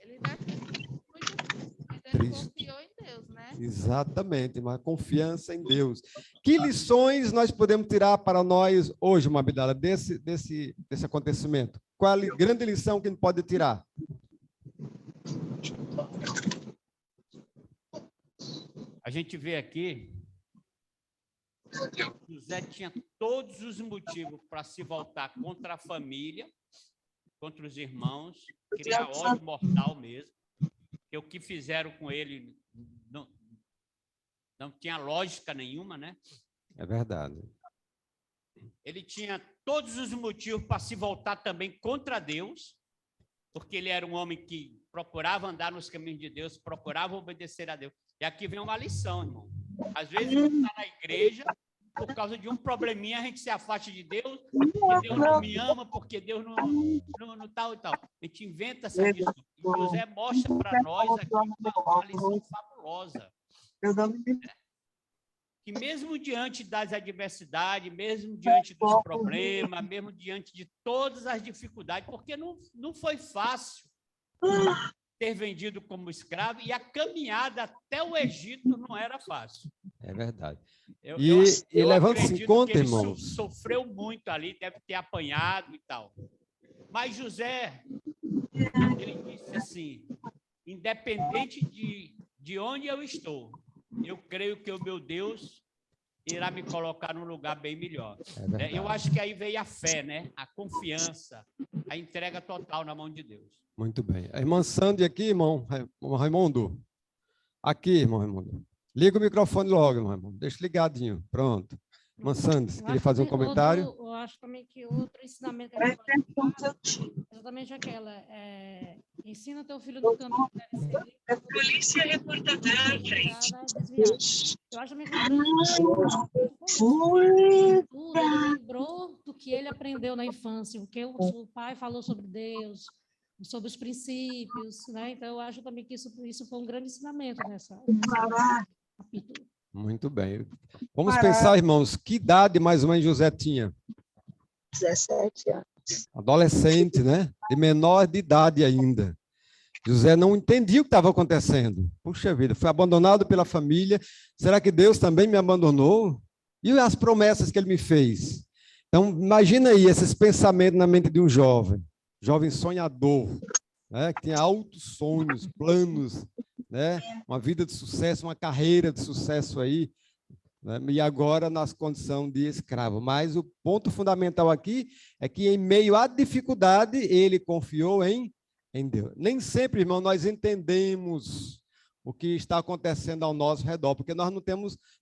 Ele deve ter sido muito triste, mas ele confiou em Deus, né? Exatamente, uma confiança em Deus. Que lições nós podemos tirar para nós hoje, Mabidala, desse acontecimento? Qual a grande lição que a gente pode tirar? A gente vê aqui, José tinha todos os motivos para se voltar contra a família, contra os irmãos, criar ódio mortal mesmo, que o que fizeram com ele não tinha lógica nenhuma, né? É verdade. Ele tinha todos os motivos para se voltar também contra Deus, porque ele era um homem que procurava andar nos caminhos de Deus, procurava obedecer a Deus. E aqui vem uma lição, irmão. Às vezes, a gente está na igreja, por causa de um probleminha, a gente se afasta de Deus, porque Deus não me ama, porque Deus não tal e tal. A gente inventa essa lição. E José mostra para nós aqui uma lição fabulosa. Que mesmo diante das adversidades, mesmo diante dos problemas, mesmo diante de todas as dificuldades, porque não foi fácil ter vendido como escravo, e a caminhada até o Egito não era fácil. É verdade. Eu levando-se em conta, que ele irmãos, sofreu muito ali, deve ter apanhado e tal. Mas José, ele disse assim, independente de onde eu estou, eu creio que o meu Deus irá me colocar num lugar bem melhor. Eu acho que aí veio a fé, né? A confiança, a entrega total na mão de Deus. muito bem. A irmã Sandy aqui, irmão Raimundo. Aqui, irmão Raimundo. Liga o microfone logo, irmão Raimundo. Deixa ligadinho. Pronto. Irmã Sandy, você queria fazer um comentário? Eu acho também que outro ensinamento que a gente pode dar é exatamente aquela. Ensina teu filho do caminho que deve seguir. A polícia reportadora, frente. Eu acho também que ele lembrou do que ele aprendeu na infância, o que o pai falou sobre Deus, sobre os princípios, né? Então, eu acho também que isso foi um grande ensinamento nessa capítulo. Muito bem. Vamos pensar, irmãos, que idade mais ou menos José tinha? 17 anos. Adolescente, né? De menor de idade ainda. José não entendia o que estava acontecendo. Puxa vida, foi abandonado pela família. Será que Deus também me abandonou? E as promessas que ele me fez? Então, imagina aí esses pensamentos na mente de um jovem sonhador, né? Que tinha altos sonhos, planos, né? Uma vida de sucesso, uma carreira de sucesso aí, né? E agora nas condições de escravo. Mas o ponto fundamental aqui é que, em meio à dificuldade, ele confiou em Deus. Nem sempre, irmão, nós entendemos o que está acontecendo ao nosso redor, porque nós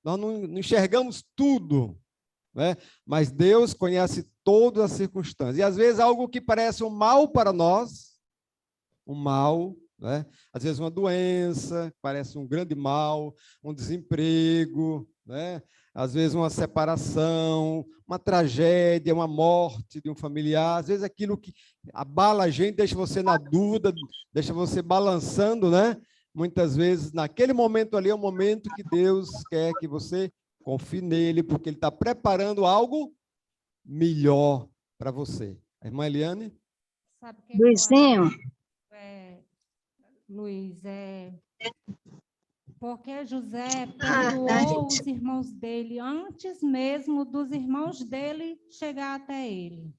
não enxergamos tudo, né? Mas Deus conhece todas as circunstâncias. E às vezes algo que parece um mal para nós, um mal, né? Às vezes uma doença, parece um grande mal, um desemprego, né? Às vezes uma separação, uma tragédia, uma morte de um familiar, às vezes aquilo que abala a gente, deixa você na dúvida, deixa você balançando, né? muitas vezes, naquele momento ali, é o momento que Deus quer que você confie nele, porque ele está preparando algo melhor para você. A irmã Eliane? Sabe o que Luizinho. Luiz, porque José tá, perdoou gente. os irmãos dele antes mesmo dos irmãos dele chegar até ele.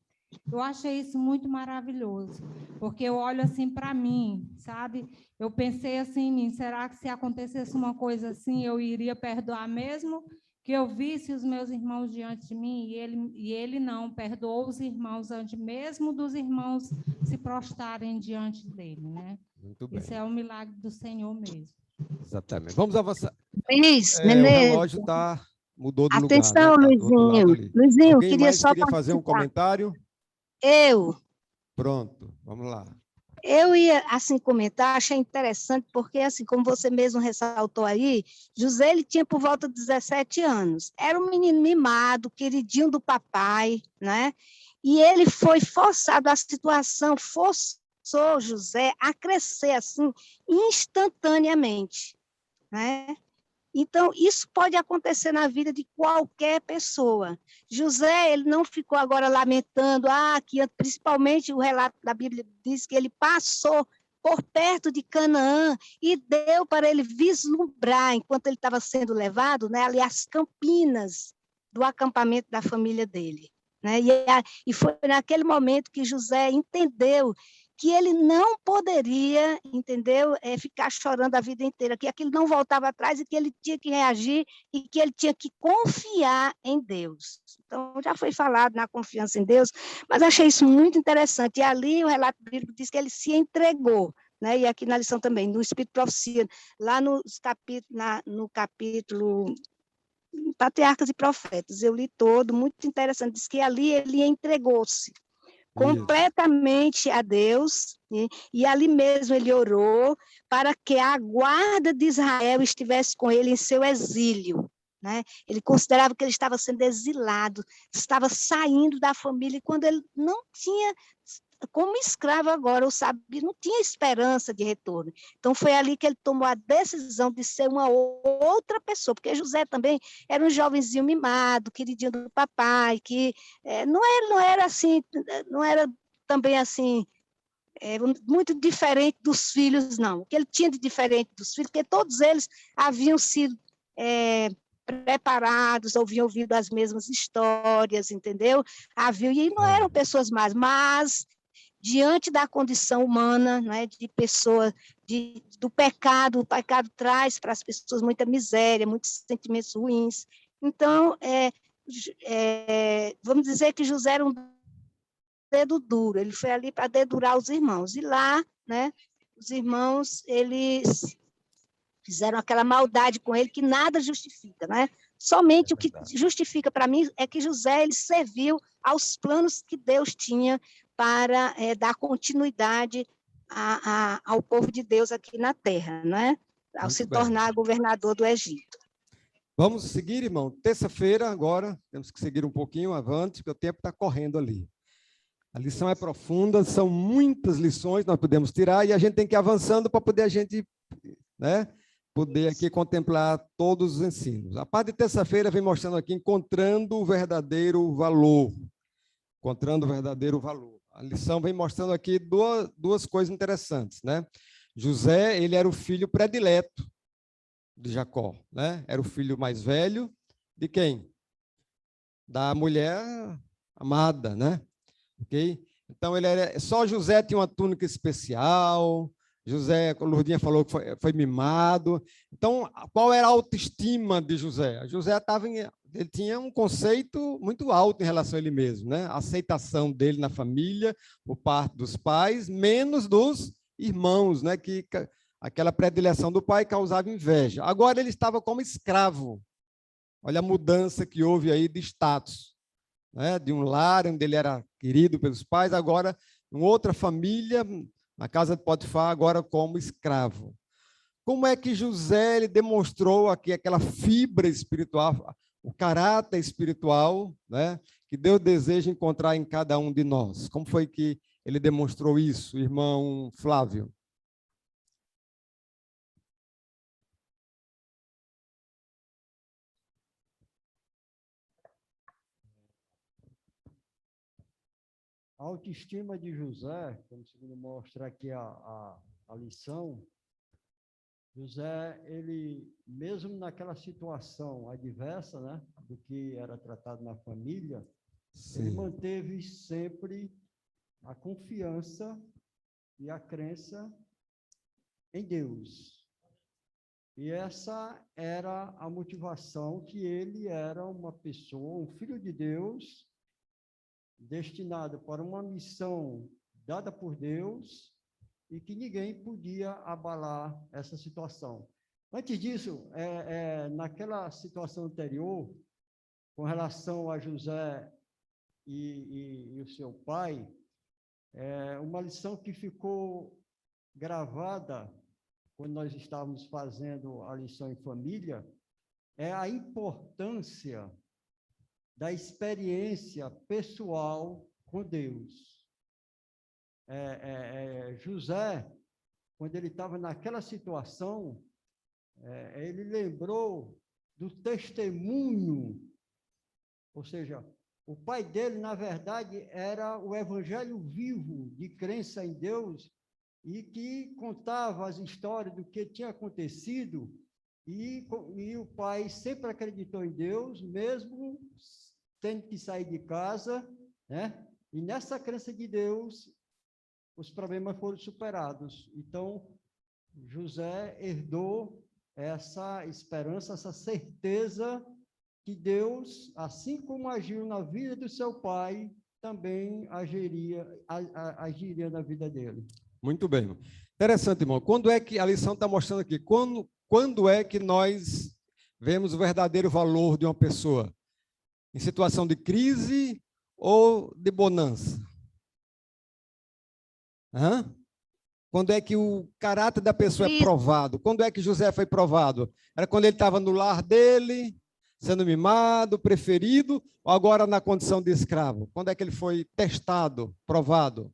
Eu achei isso muito maravilhoso, porque eu olho assim para mim, sabe? Eu pensei assim, será que se acontecesse uma coisa assim, eu iria perdoar mesmo? Que eu visse os meus irmãos diante de mim, e ele não, perdoou os irmãos antes mesmo dos irmãos se prostrarem diante dele, né? Muito bem. Isso é um milagre do Senhor mesmo. Exatamente. Vamos avançar. Luiz, O Menezes. relógio mudou de lugar, Atenção, né? Tá do outro Luizinho. lado ali. Luizinho, Alguém queria mais só queria fazer um participar. comentário? Eu Pronto, vamos lá. ia, assim, comentar, achei interessante, porque, assim, como você mesmo ressaltou aí, José, ele tinha por volta de 17 anos. Era um menino mimado, queridinho do papai, né? E ele foi forçado, a situação forçou José a crescer, assim, instantaneamente, né? Então, isso pode acontecer na vida de qualquer pessoa. José, ele não ficou agora lamentando, que principalmente o relato da Bíblia diz que ele passou por perto de Canaã e deu para ele vislumbrar, enquanto ele estava sendo levado, né, ali as campinas do acampamento da família dele. Né? E foi naquele momento que José entendeu que ele não poderia, entendeu, ficar chorando a vida inteira, que aquilo não voltava atrás e que ele tinha que reagir e que ele tinha que confiar em Deus. Então, já foi falado na confiança em Deus, mas achei isso muito interessante. E ali o relato bíblico diz que ele se entregou, né? E aqui na lição também, no Espírito de Profecia, lá no capítulo Patriarcas e Profetas, eu li todo, muito interessante, diz que ali ele entregou-se completamente a Deus, e ali mesmo ele orou para que a guarda de Israel estivesse com ele em seu exílio. Né? Ele considerava que ele estava sendo exilado, estava saindo da família, e quando ele não tinha, como escravo agora, eu sabia, não tinha esperança de retorno. Então, foi ali que ele tomou a decisão de ser uma outra pessoa, porque José também era um jovenzinho mimado, queridinho do papai, que não era assim, não era também assim, muito diferente dos filhos, não. O que ele tinha de diferente dos filhos, porque todos eles haviam sido preparados, haviam ouvido as mesmas histórias, entendeu? E não eram pessoas más, mas diante da condição humana, né, de pessoa, do pecado, o pecado traz para as pessoas muita miséria, muitos sentimentos ruins. Então, vamos dizer que José era um dedo duro, ele foi ali para dedurar os irmãos. E lá, né, os irmãos, eles fizeram aquela maldade com ele que nada justifica, né? Somente o que justifica para mim é que José ele serviu aos planos que Deus tinha para dar continuidade ao povo de Deus aqui na terra, né? Ao se tornar governador do Egito. Vamos seguir, irmão. Terça-feira, agora, temos que seguir um pouquinho avante, porque o tempo está correndo ali. A lição é profunda, são muitas lições que nós podemos tirar, e a gente tem que ir avançando para poder a gente, né, poder aqui contemplar todos os ensinos. A parte de terça-feira vem mostrando aqui, encontrando o verdadeiro valor. Encontrando o verdadeiro valor. A lição vem mostrando aqui duas coisas interessantes, né? José, ele era o filho predileto de Jacó, né? Era o filho mais velho de quem? Da mulher amada, né? Ok? Então, só José tinha uma túnica especial, José, como a Lourdinha falou, que foi mimado. Então, qual era a autoestima de José? José ele tinha um conceito muito alto em relação a ele mesmo, né? A aceitação dele na família, por parte dos pais, menos dos irmãos, né? Que aquela predileção do pai causava inveja. Agora ele estava como escravo. Olha a mudança que houve aí de status, né? De um lar onde ele era querido pelos pais, agora em outra família, na casa de Potifar, agora como escravo. Como é que José ele demonstrou aqui aquela fibra espiritual, o caráter espiritual, né, que Deus deseja encontrar em cada um de nós? Como foi que ele demonstrou isso, irmão Flávio? autoestima de José, como o segundo mostra aqui a lição, José, ele, mesmo naquela situação adversa, né, do que era tratado na família, ele manteve sempre a confiança e a crença em Deus. E essa era a motivação que ele era uma pessoa, um filho de Deus, destinado para uma missão dada por Deus, e que ninguém podia abalar essa situação. Antes disso, naquela situação anterior, com relação a José e o seu pai, uma lição que ficou gravada quando nós estávamos fazendo a lição em família, é a importância da experiência pessoal com Deus. José, quando ele estava naquela situação, ele lembrou do testemunho, ou seja, o pai dele, na verdade, era o evangelho vivo de crença em Deus e que contava as histórias do que tinha acontecido e o pai sempre acreditou em Deus, mesmo tendo que sair de casa, né? E nessa crença de Deus, os problemas foram superados. Então, José herdou essa esperança, essa certeza que Deus, assim como agiu na vida do seu pai, também agiria na vida dele. Muito bem. Interessante, irmão. Quando é que a lição está mostrando aqui? Quando é que nós vemos o verdadeiro valor de uma pessoa? Em situação de crise ou de bonança? Quando é que o caráter da pessoa é provado? Quando é que José foi provado? Era quando ele estava no lar dele, sendo mimado, preferido, ou agora na condição de escravo? Quando é que ele foi testado, provado?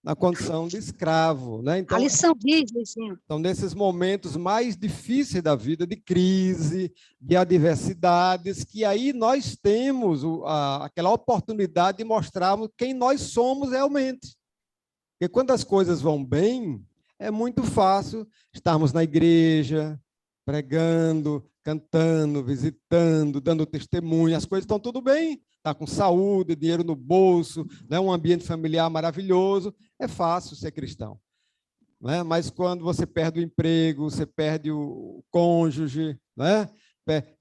Na condição de escravo, né? Então, a lição diz, Luizinho. Então, nesses momentos mais difíceis da vida, de crise, de adversidades, que aí nós temos aquela oportunidade de mostrarmos quem nós somos realmente. Porque quando as coisas vão bem, é muito fácil estarmos na igreja, pregando, cantando, visitando, dando testemunho, as coisas estão tudo bem, está com saúde, dinheiro no bolso, né, um ambiente familiar maravilhoso, é fácil ser cristão. Né? Mas quando você perde o emprego, você perde o cônjuge, né?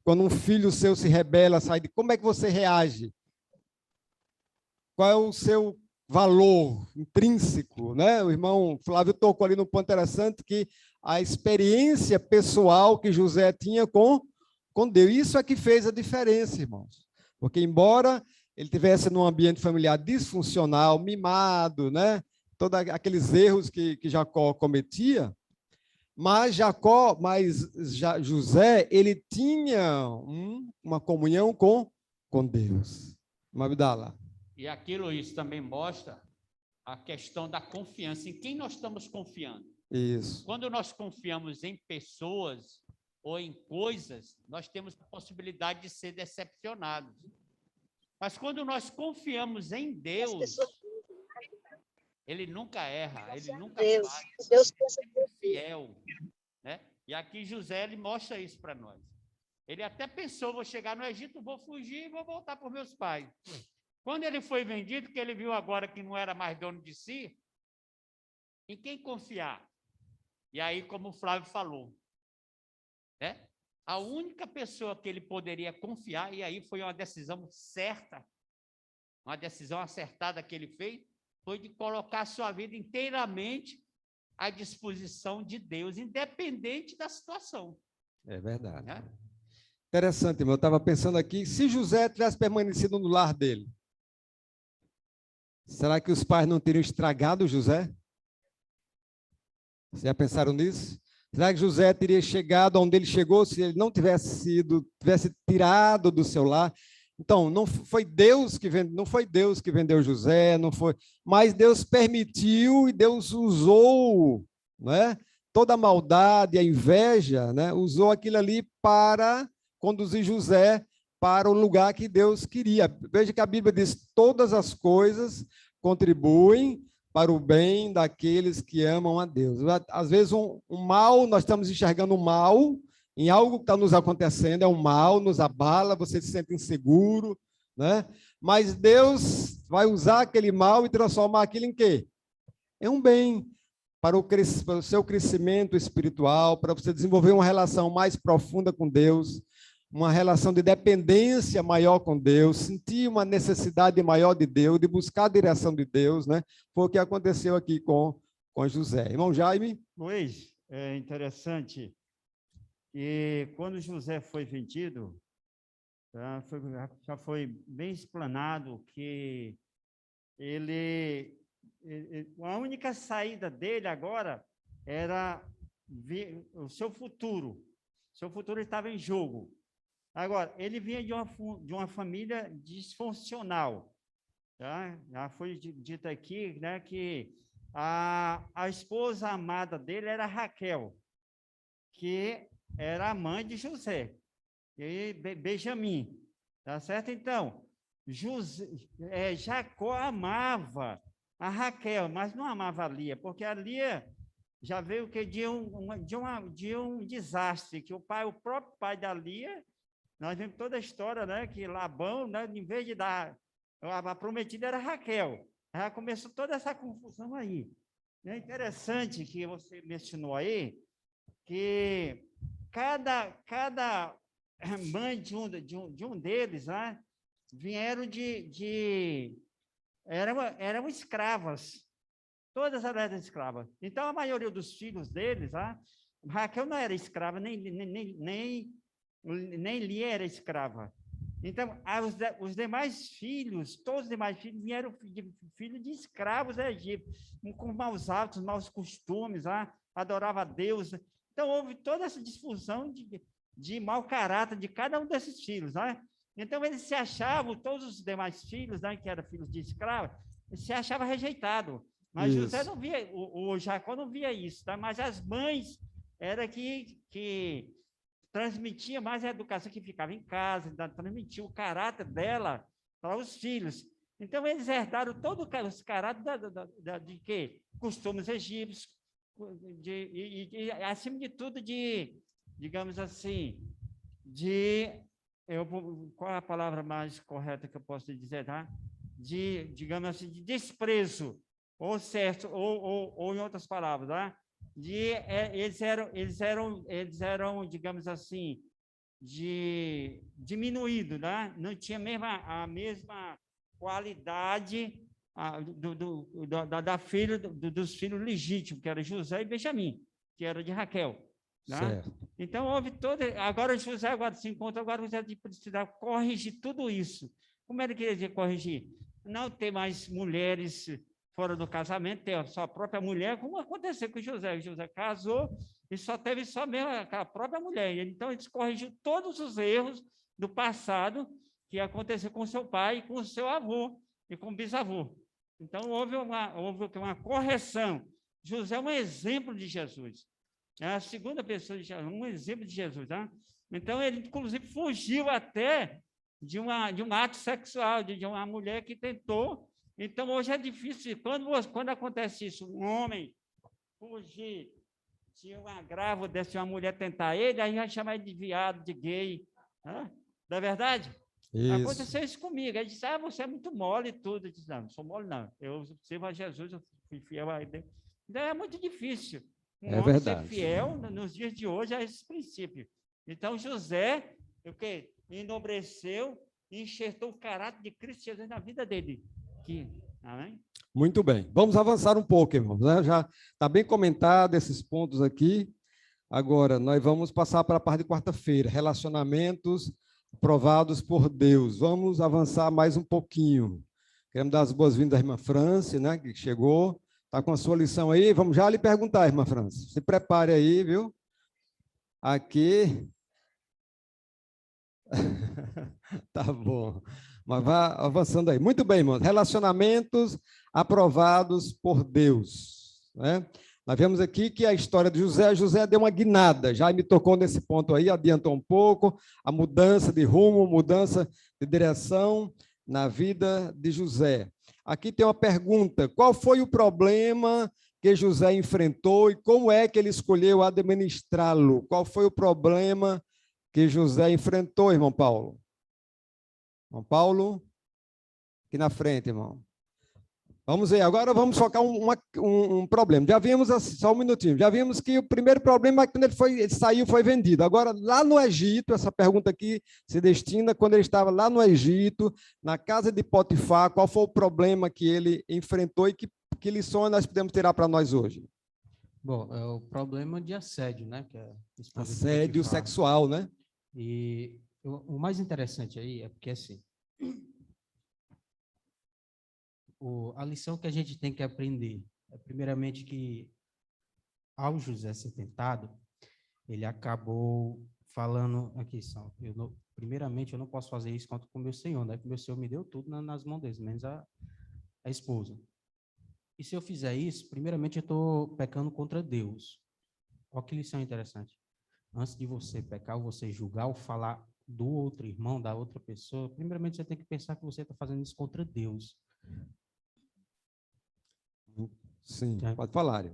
Quando um filho seu se rebela, sai de... Como é que você reage? Qual é o seu valor intrínseco? Né? O irmão Flávio tocou ali no ponto interessante que a experiência pessoal que José tinha com Deus. Isso é que fez a diferença, irmãos. Porque, embora ele tivesse num ambiente familiar disfuncional, mimado, né? Todos aqueles erros que Jacó cometia, mas José, ele tinha uma comunhão com Deus. Abdala. E aquilo, isso também mostra a questão da confiança. Em quem nós estamos confiando? Isso. Quando nós confiamos em pessoas ou em coisas, nós temos a possibilidade de ser decepcionados. Mas quando nós confiamos em Deus, ele nunca erra, ele nunca faz, Deus é fiel. Né? E aqui José, ele mostra isso para nós. Ele até pensou, vou chegar no Egito, vou fugir e vou voltar para os meus pais. Quando ele foi vendido, que ele viu agora que não era mais dono de si, em quem confiar? E aí, como o Flávio falou, né? A única pessoa que ele poderia confiar, e aí foi uma decisão certa, uma decisão acertada que ele fez, foi de colocar a sua vida inteiramente à disposição de Deus, independente da situação. É verdade. Né? Interessante, irmão. Eu estava pensando aqui, se José tivesse permanecido no lar dele, será que os pais não teriam estragado José? Vocês já pensaram nisso? Será que José teria chegado onde ele chegou se ele não tivesse tirado do seu lar? Então, não foi Deus que vendeu José, não foi, mas Deus permitiu e Deus usou, né? Toda a maldade, a inveja, né? Usou aquilo ali para conduzir José para o lugar que Deus queria. Veja que a Bíblia diz: todas as coisas contribuem para o bem daqueles que amam a Deus. Às vezes, um mal, nós estamos enxergando um mal em algo que está nos acontecendo, é um mal, nos abala, você se sente inseguro, né? Mas Deus vai usar aquele mal e transformar aquilo em quê? É um bem para o seu crescimento espiritual, para você desenvolver uma relação mais profunda com Deus, uma relação de dependência maior com Deus, sentir uma necessidade maior de Deus, de buscar a direção de Deus, né? Foi o que aconteceu aqui com José. Irmão Jaime? Luiz, é interessante que quando José foi vendido, já foi bem explanado que a única saída dele agora era o seu futuro. O seu futuro estava em jogo. Agora, ele vinha de uma família disfuncional. Tá? Já foi dito aqui, né, que a esposa amada dele era Raquel, que era a mãe de José, e Benjamim. Tá certo? Então, Jacó amava a Raquel, mas não amava a Lia, porque a Lia já veio de um desastre, que o próprio pai da Lia, nós vimos toda a história, né, que Labão, né, em vez de dar, a prometida era Raquel. Já começou toda essa confusão aí. É interessante que você mencionou aí, que cada mãe de um deles, né, vieram eram escravas. Todas eram escravas. Então, a maioria dos filhos deles, Raquel não era escrava, nem Lia era escrava. Então, os demais filhos, todos os demais filhos vieram filhos de escravos egípcios, com maus hábitos, maus costumes, adorava a Deus. Então, houve toda essa disfunção de mau caráter de cada um desses filhos. Então, eles se achavam, todos os demais filhos, que eram filhos de escravos, se achavam rejeitados. Mas Isso. José não via, o Jacó não via isso, tá? Mas as mães era que transmitia mais a educação, que ficava em casa, transmitia o caráter dela para os filhos. Então, eles herdaram todo os caráter de quê? Costumes egípcios, e acima de tudo, digamos assim, qual é a palavra mais correta que eu posso dizer, tá? Digamos assim, de desprezo, ou certo, ou em outras palavras, tá? Eles eram, digamos assim, diminuídos, né? Não tinha a mesma qualidade dos filhos legítimos, que era José e Benjamim, que era de Raquel. Né? Certo. Então, houve agora José se encontra, agora José precisa corrigir tudo isso. Como ele queria dizer corrigir? Não ter mais mulheres fora do casamento, ter a sua própria mulher, como aconteceu com José. José casou e só teve só mesmo a própria mulher. Então, ele corrigiu todos os erros do passado que aconteceu com seu pai, com o seu avô e com o bisavô. Então, houve uma correção. José é um exemplo de Jesus. É a segunda pessoa de Jesus, um exemplo de Jesus. Tá? Então, ele, inclusive, fugiu até de um ato sexual, de uma mulher que tentou. Então, hoje é difícil. Quando acontece isso, um homem fugir de um agravo dessa uma mulher tentar ele, aí já chama ele de viado, de gay. Né? Não é verdade? Isso. Aconteceu isso comigo. Ele disse, você é muito mole e tudo. Eu disse, não sou mole, não. Eu sirvo a Jesus, eu fui fiel a Deus. Então, é muito difícil. É verdade. Ser fiel nos dias de hoje a esses princípios. Então, José, enobreceu e enxertou o caráter de Cristo Jesus na vida dele. Amém? Muito bem. Vamos avançar um pouco, irmãos. Né? Já está bem comentado esses pontos aqui. Agora, nós vamos passar para a parte de quarta-feira. Relacionamentos aprovados por Deus. Vamos avançar mais um pouquinho. Queremos dar as boas-vindas à irmã Franci, né, que chegou. Está com a sua lição aí? Vamos já lhe perguntar, irmã Franci. Se prepare aí, viu? Aqui. Tá bom. Mas vá avançando aí. Muito bem, irmãos. Relacionamentos aprovados por Deus. Né? Nós vemos aqui que a história de José deu uma guinada, já me tocou nesse ponto aí, adiantou um pouco, a mudança de rumo, mudança de direção na vida de José. Aqui tem uma pergunta: qual foi o problema que José enfrentou e como é que ele escolheu administrá-lo? Qual foi o problema que José enfrentou, irmão Paulo? Irmão Paulo, aqui na frente, irmão. Vamos ver, agora vamos focar um problema. Já vimos, só um minutinho, já vimos que o primeiro problema é quando ele saiu, foi vendido. Agora, lá no Egito, essa pergunta aqui se destina quando ele estava lá no Egito, na casa de Potifar, qual foi o problema que ele enfrentou e que lições nós podemos tirar para nós hoje? Bom, é o problema de assédio, né? Que é assédio sexual, né? E o mais interessante aí é porque, assim, a lição que a gente tem que aprender é, primeiramente, que ao José ser tentado, ele acabou falando aqui, primeiramente, eu não posso fazer isso contra o meu Senhor, né? Porque o meu Senhor me deu tudo nas mãos deles, menos a esposa. E se eu fizer isso, primeiramente, eu estou pecando contra Deus. Olha que lição interessante. Antes de você pecar, ou você julgar, ou falar do outro irmão, da outra pessoa, primeiramente, você tem que pensar que você está fazendo isso contra Deus. Sim, pode falar.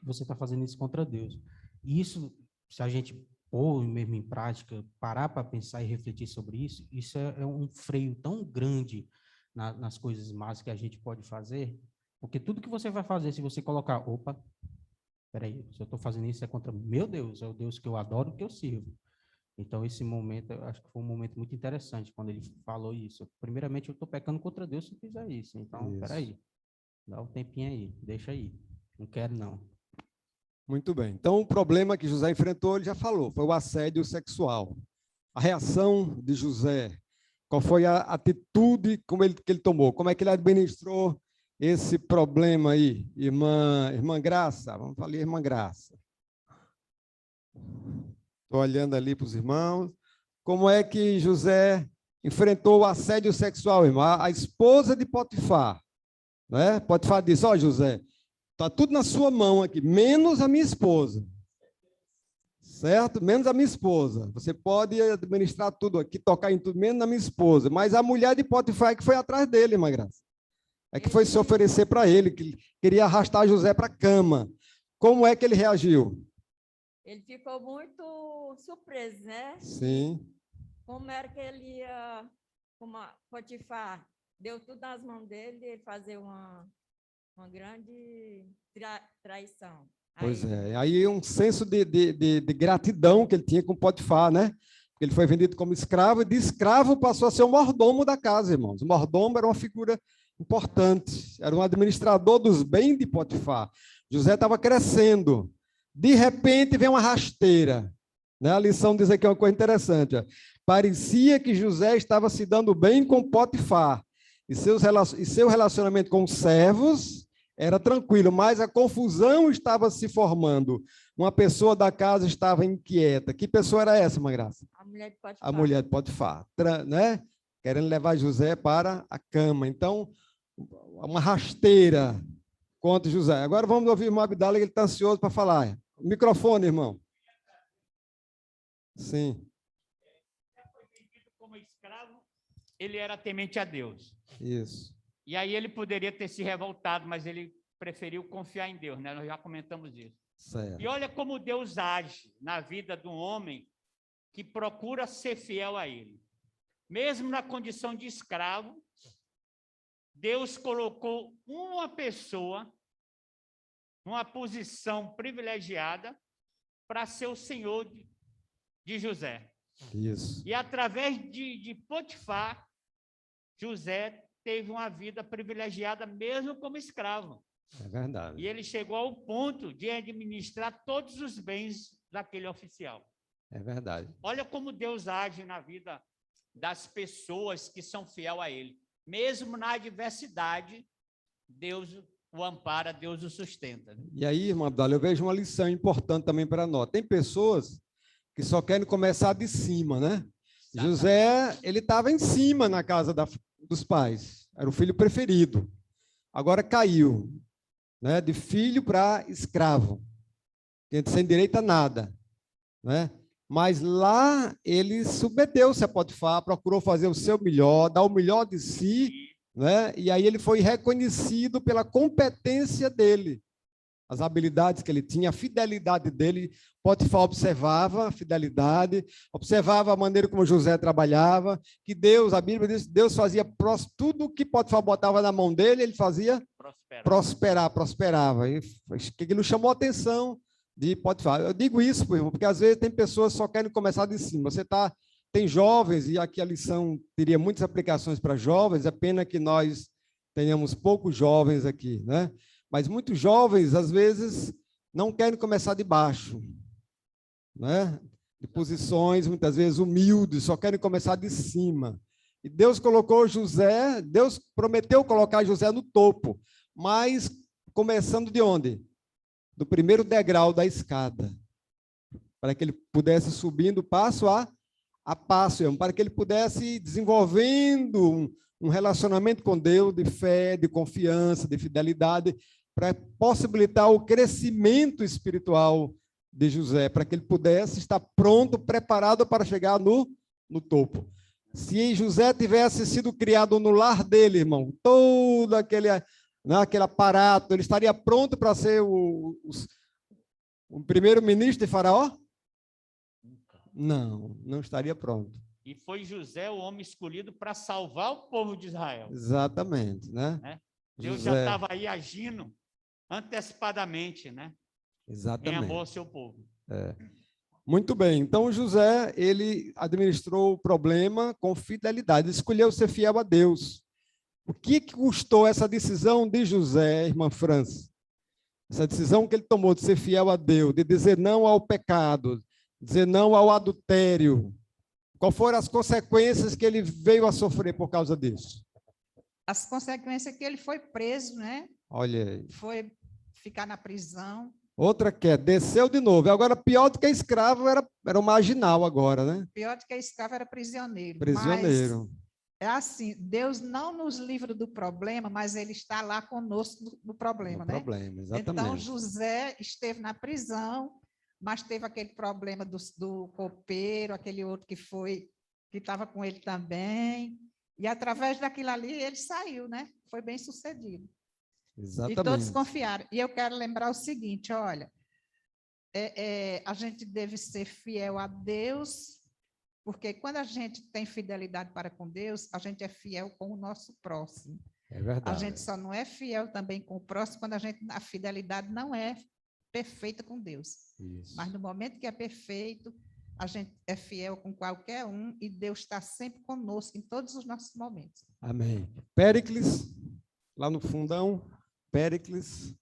Você está fazendo isso contra Deus. E isso, se a gente pôr mesmo em prática, parar para pensar e refletir sobre isso, isso é um freio tão grande nas coisas más que a gente pode fazer, porque tudo que você vai fazer, se você colocar, opa, peraí, se eu estou fazendo isso é contra meu Deus, é o Deus que eu adoro, que eu sirvo. Então, esse momento, eu acho que foi um momento muito interessante, quando ele falou isso. Primeiramente, eu estou pecando contra Deus se eu fizer isso. Então, peraí, dá um tempinho aí, deixa aí. Não quero, não. Muito bem. Então, o problema que José enfrentou, ele já falou, foi o assédio sexual. A reação de José, qual foi a atitude que ele tomou? Como é que ele administrou esse problema aí? Irmã Graça, vamos falar, irmã Graça. Estou olhando ali para os irmãos. Como é que José enfrentou o assédio sexual, irmão? A esposa de Potifar, né? Potifar disse, ó, José, está tudo na sua mão aqui, menos a minha esposa. Certo? Menos a minha esposa. Você pode administrar tudo aqui, tocar em tudo, menos na minha esposa. Mas a mulher de Potifar é que foi atrás dele, irmã Graça. É que foi se oferecer para ele, que queria arrastar José para a cama. Como é que ele reagiu? Ele ficou muito surpreso, né? Sim. Como era que ele ia, como a Potifar deu tudo nas mãos dele, ele fazer uma grande traição. Pois é. Aí um senso de gratidão que ele tinha com Potifar, né? Ele foi vendido como escravo, e de escravo passou a ser o mordomo da casa, irmãos. O mordomo era uma figura importante, era um administrador dos bens de Potifar. José estava crescendo. De repente, vem uma rasteira. Né? A lição diz aqui uma coisa interessante. Ó. Parecia que José estava se dando bem com Potifar. E seu relacionamento com os servos era tranquilo, mas a confusão estava se formando. Uma pessoa da casa estava inquieta. Que pessoa era essa, irmã Graça? A mulher de Potifar. A mulher de Potifar, né? Querendo levar José para a cama. Então, uma rasteira contra José. Agora vamos ouvir o irmão Abdala, que ele está ansioso para falar. O microfone, irmão. Sim. Foi vendido como escravo, ele era temente a Deus. Isso. E aí ele poderia ter se revoltado, mas ele preferiu confiar em Deus, né? Nós já comentamos isso. Certo. E olha como Deus age na vida de um homem que procura ser fiel a ele. Mesmo na condição de escravo, Deus colocou uma pessoa numa posição privilegiada para ser o senhor de José. Isso. E através de Potifar, José teve uma vida privilegiada mesmo como escravo. É verdade. E ele chegou ao ponto de administrar todos os bens daquele oficial. É verdade. Olha como Deus age na vida das pessoas que são fiel a ele. Mesmo na adversidade, Deus o ampara, Deus o sustenta. E aí, irmão Abdala, eu vejo uma lição importante também para nós. Tem pessoas que só querem começar de cima, né? Exatamente. José, ele estava em cima na casa dos pais. Era o filho preferido. Agora caiu. né? De filho para escravo, sem direito a nada, né? Mas lá ele submeteu-se a Potifar, procurou fazer o seu melhor, dar o melhor de si, né? E aí ele foi reconhecido pela competência dele, as habilidades que ele tinha, a fidelidade dele. Potifar observava a fidelidade, observava a maneira como José trabalhava, que Deus, a Bíblia diz, Deus fazia tudo que Potifar botava na mão dele, ele fazia prosperava. E aquilo chamou a atenção de Potifar. Eu digo isso, porque às vezes tem pessoas que só querem começar de cima. Tem jovens, e aqui a lição teria muitas aplicações para jovens, é pena que nós tenhamos poucos jovens aqui, né? Mas muitos jovens, às vezes, não querem começar de baixo, né? De posições, muitas vezes, humildes, só querem começar de cima. E Deus colocou José, Deus prometeu colocar José no topo, mas começando de onde? Do primeiro degrau da escada, para que ele pudesse subindo passo a passo, para que ele pudesse desenvolvendo um relacionamento com Deus de fé, de confiança, de fidelidade, para possibilitar o crescimento espiritual de José, para que ele pudesse estar pronto, preparado para chegar no topo. Se José tivesse sido criado no lar dele, irmão, todo aquele aparato, ele estaria pronto para ser o primeiro-ministro de Faraó? Não estaria pronto. E foi José o homem escolhido para salvar o povo de Israel. Exatamente, né? Deus já estava aí agindo antecipadamente, né? Exatamente. Em amor ao seu povo. Muito bem. Então, José, ele administrou o problema com fidelidade, escolheu ser fiel a Deus. O que custou essa decisão de José, irmã França? Essa decisão que ele tomou de ser fiel a Deus, de dizer não ao pecado, dizer não ao adultério. Quais foram as consequências que ele veio a sofrer por causa disso? As consequências é que ele foi preso, né? Olha aí. Foi ficar na prisão. Outra desceu de novo. Agora, pior do que escravo, era o marginal agora, né? Pior do que escravo era prisioneiro. Prisioneiro. Mas, é assim, Deus não nos livra do problema, mas ele está lá conosco no problema, né? Problema, exatamente. Então, José esteve na prisão, mas teve aquele problema do copeiro, aquele outro que estava com ele também, e através daquilo ali ele saiu, né? Foi bem sucedido. Exatamente. E todos confiaram. E eu quero lembrar o seguinte, olha, a gente deve ser fiel a Deus, porque quando a gente tem fidelidade para com Deus, a gente é fiel com o nosso próximo. É verdade. A gente só não é fiel também com o próximo quando a fidelidade não é perfeita com Deus. Isso. Mas no momento que é perfeito, a gente é fiel com qualquer um e Deus está sempre conosco em todos os nossos momentos. Amém. Péricles, lá no fundão, Péricles.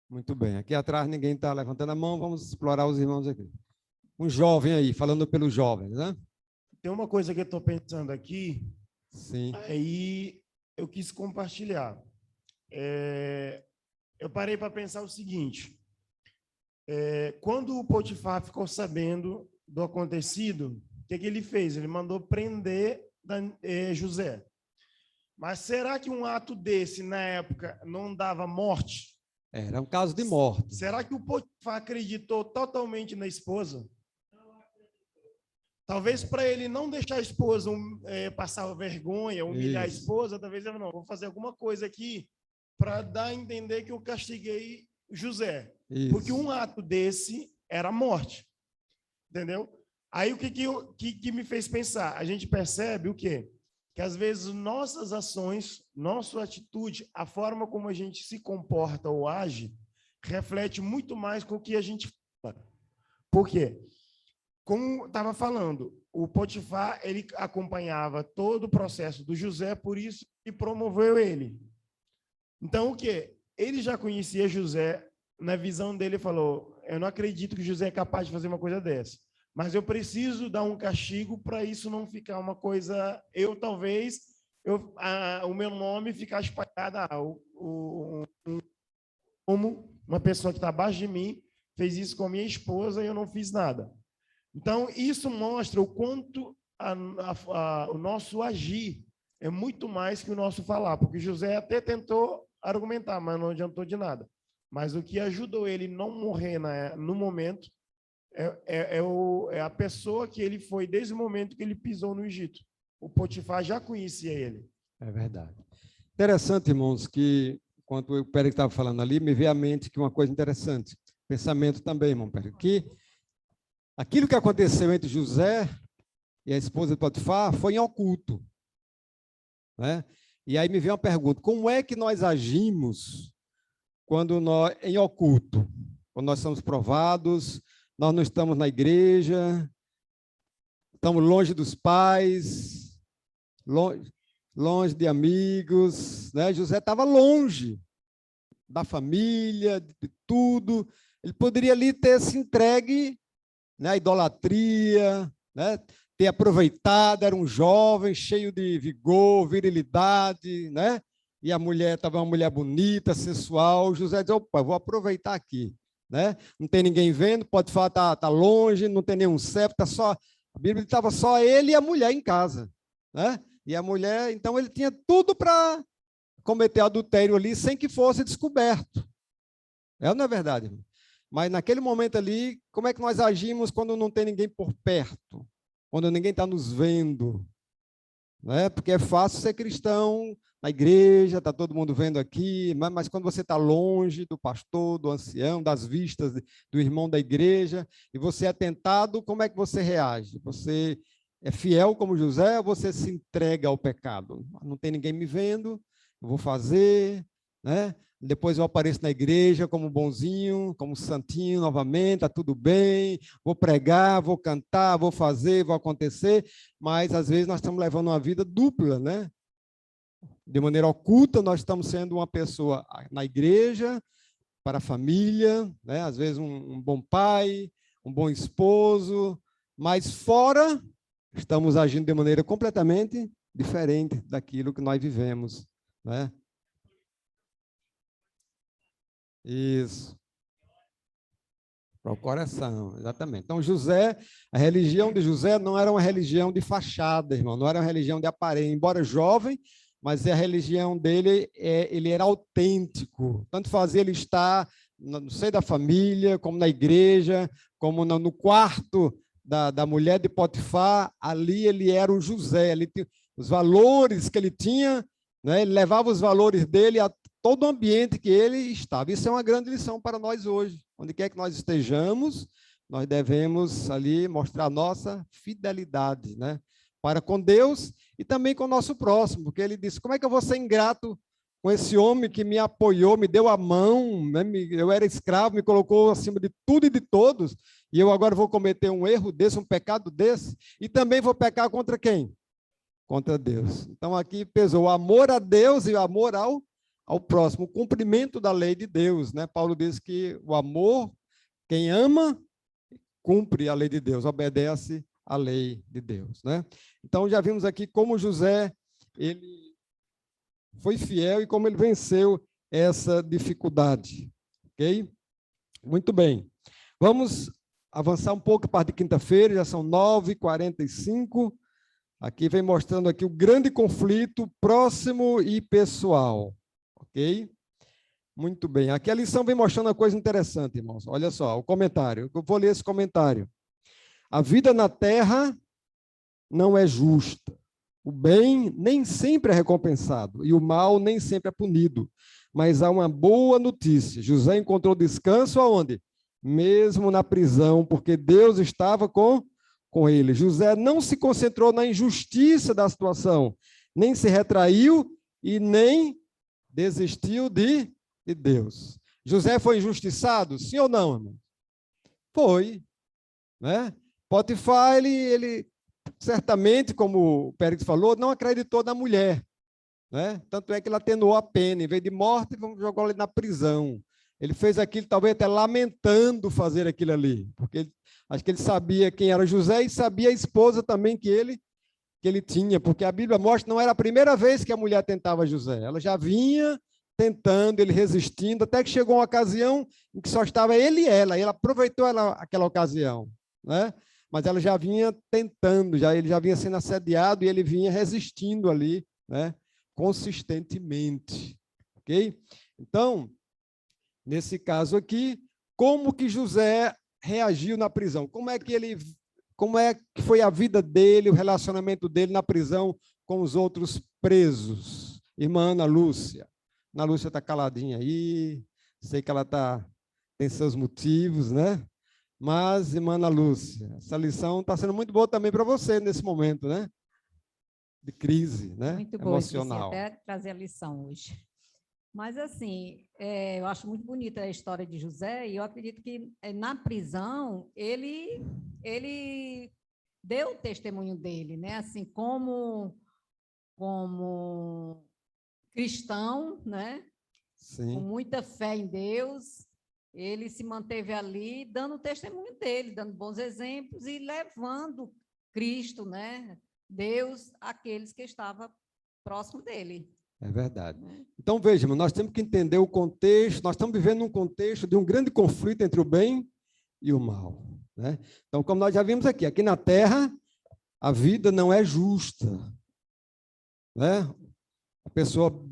Muito bem. Aqui atrás ninguém está levantando a mão, vamos explorar os irmãos aqui. Um jovem aí, falando pelos jovens, né? Tem uma coisa que eu estou pensando aqui. Sim. Aí eu quis compartilhar. Eu parei para pensar o seguinte. Quando o Potifar ficou sabendo do acontecido, o que ele fez? Ele mandou prender José. Mas será que um ato desse, na época, não dava morte? Era um caso de morte. Será que o Potifar acreditou totalmente na esposa? Talvez para ele não deixar a esposa passar vergonha, humilhar a esposa, talvez ele não, vou fazer alguma coisa aqui para dar a entender que eu castiguei José. Isso. Porque um ato desse era a morte. Entendeu? Aí o que me fez pensar? A gente percebe o quê? Que às vezes nossas ações, nossa atitude, a forma como a gente se comporta ou age, reflete muito mais com o que a gente fala. Por quê? Como estava falando, o Potifar, ele acompanhava todo o processo do José, por isso que promoveu ele. Então, o quê? Ele já conhecia José, na visão dele, falou, eu não acredito que José é capaz de fazer uma coisa dessa, mas eu preciso dar um castigo para isso não ficar uma coisa, o meu nome ficar espalhado, como uma pessoa que está abaixo de mim fez isso com a minha esposa e eu não fiz nada. Então, isso mostra o quanto o nosso agir é muito mais que o nosso falar, porque José até tentou argumentar, mas não adiantou de nada. Mas o que ajudou ele não morrer no momento é a pessoa que ele foi desde o momento que ele pisou no Egito. O Potifar já conhecia ele. É verdade. Interessante, irmãos, que enquanto o Pérez estava falando ali, me veio à mente que uma coisa interessante, pensamento também, irmão Pérez, que aquilo que aconteceu entre José e a esposa de Potifar foi em oculto, né? E aí me veio uma pergunta: como é que nós agimos quando nós em oculto, quando nós somos provados, nós não estamos na igreja, estamos longe dos pais, longe de amigos, né? José estava longe da família, de tudo. Ele poderia ali ter se entregue, né, à idolatria, né, ter aproveitado, era um jovem cheio de vigor, virilidade, né? E a mulher estava uma mulher bonita, sensual. José disse: opa, vou aproveitar aqui, né? Não tem ninguém vendo, pode falar, tá longe, não tem nenhum servo, tá só, a Bíblia estava só ele e a mulher em casa, né? E a mulher, então ele tinha tudo para cometer adultério ali sem que fosse descoberto. Não é verdade, irmão? Mas naquele momento ali, como é que nós agimos quando não tem ninguém por perto? Quando ninguém está nos vendo? Né? Porque é fácil ser cristão na igreja, está todo mundo vendo aqui, mas quando você está longe do pastor, do ancião, das vistas do irmão da igreja, e você é tentado, como é que você reage? Você é fiel como José ou você se entrega ao pecado? Não tem ninguém me vendo, eu vou fazer, né? Depois eu apareço na igreja como bonzinho, como santinho novamente, está tudo bem, vou pregar, vou cantar, vou fazer, vou acontecer, mas às vezes nós estamos levando uma vida dupla, né? De maneira oculta, nós estamos sendo uma pessoa na igreja, para a família, né? Às vezes um bom pai, um bom esposo, mas fora estamos agindo de maneira completamente diferente daquilo que nós vivemos, né? Isso. Para o coração, exatamente. Então, José, a religião de José não era uma religião de fachada, irmão, não era uma religião de aparência, embora jovem, mas a religião dele, ele era autêntico. Tanto fazia ele estar no seio da família, como na igreja, como no quarto da mulher de Potifar, ali ele era o José, ele tinha os valores que ele tinha, né? Ele levava os valores dele a todo o ambiente que ele estava. Isso é uma grande lição para nós hoje. Onde quer que nós estejamos, nós devemos ali mostrar a nossa fidelidade, né? Para com Deus e também com o nosso próximo, porque ele disse: como é que eu vou ser ingrato com esse homem que me apoiou, me deu a mão, né? Eu era escravo, me colocou acima de tudo e de todos, e eu agora vou cometer um erro desse, um pecado desse, e também vou pecar contra quem? Contra Deus. Então aqui pesou o amor a Deus e o amor ao próximo, o cumprimento da lei de Deus, né? Paulo diz que o amor, quem ama, cumpre a lei de Deus, obedece à lei de Deus, né? Então já vimos aqui como José, ele foi fiel e como ele venceu essa dificuldade, ok? Muito bem. Vamos avançar um pouco para de quinta-feira, já são 9h45. Aqui vem mostrando aqui o grande conflito próximo e pessoal. Ok? Muito bem. Aqui a lição vem mostrando uma coisa interessante, irmãos. Olha só, o comentário. Eu vou ler esse comentário. A vida na terra não é justa. O bem nem sempre é recompensado e o mal nem sempre é punido. Mas há uma boa notícia. José encontrou descanso aonde? Mesmo na prisão, porque Deus estava com ele. José não se concentrou na injustiça da situação, nem se retraiu e nem desistiu de Deus. José foi injustiçado? Sim ou não, irmão? Foi, né? Potifar, ele certamente, como o Pérez falou, não acreditou na mulher, né? Tanto é que ele atenuou a pena, em vez de morte, vamos jogar ele na prisão. Ele fez aquilo, talvez até lamentando fazer aquilo ali, porque acho que ele sabia quem era José e sabia a esposa também que ele tinha, porque a Bíblia mostra que não era a primeira vez que a mulher tentava José, ela já vinha tentando, ele resistindo, até que chegou uma ocasião em que só estava ele e ela aproveitou aquela ocasião, né? Mas ela já vinha tentando, ele já vinha sendo assediado e ele vinha resistindo ali, né? Consistentemente, ok? Então, nesse caso aqui, como que José reagiu na prisão? Como é que foi a vida dele, o relacionamento dele na prisão com os outros presos? Irmã Ana Lúcia. Ana Lúcia está caladinha aí, sei que ela tem seus motivos, né? Mas, irmã Ana Lúcia, essa lição está sendo muito boa também para você nesse momento, né? De crise, né? Muito boa, Emocional. até trazer a lição hoje. Mas, assim, eu acho muito bonita a história de José, e eu acredito que na prisão ele deu o testemunho dele, né? Assim, como cristão, né? Sim. Com muita fé em Deus, ele se manteve ali dando o testemunho dele, dando bons exemplos e levando Cristo, né? Deus, àqueles que estavam próximo dele. É verdade. Então, veja, nós temos que entender o contexto, nós estamos vivendo um contexto de um grande conflito entre o bem e o mal, né? Então, como nós já vimos aqui na Terra, a vida não é justa, né? A pessoa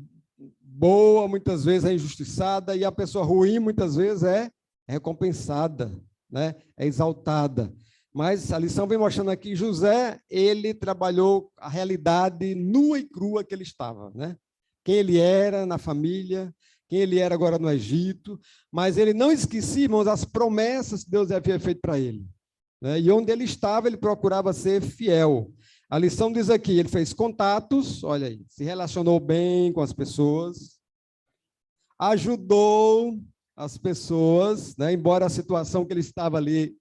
boa, muitas vezes, é injustiçada, e a pessoa ruim, muitas vezes, é recompensada, né? É exaltada. Mas a lição vem mostrando aqui, José, ele trabalhou a realidade nua e crua que ele estava, né? Quem ele era na família, quem ele era agora no Egito, mas ele não esquecia, irmãos, as promessas que Deus havia feito para ele, né? E onde ele estava, ele procurava ser fiel. A lição diz aqui, ele fez contatos, olha aí, se relacionou bem com as pessoas, ajudou as pessoas, né? Embora a situação que ele estava ali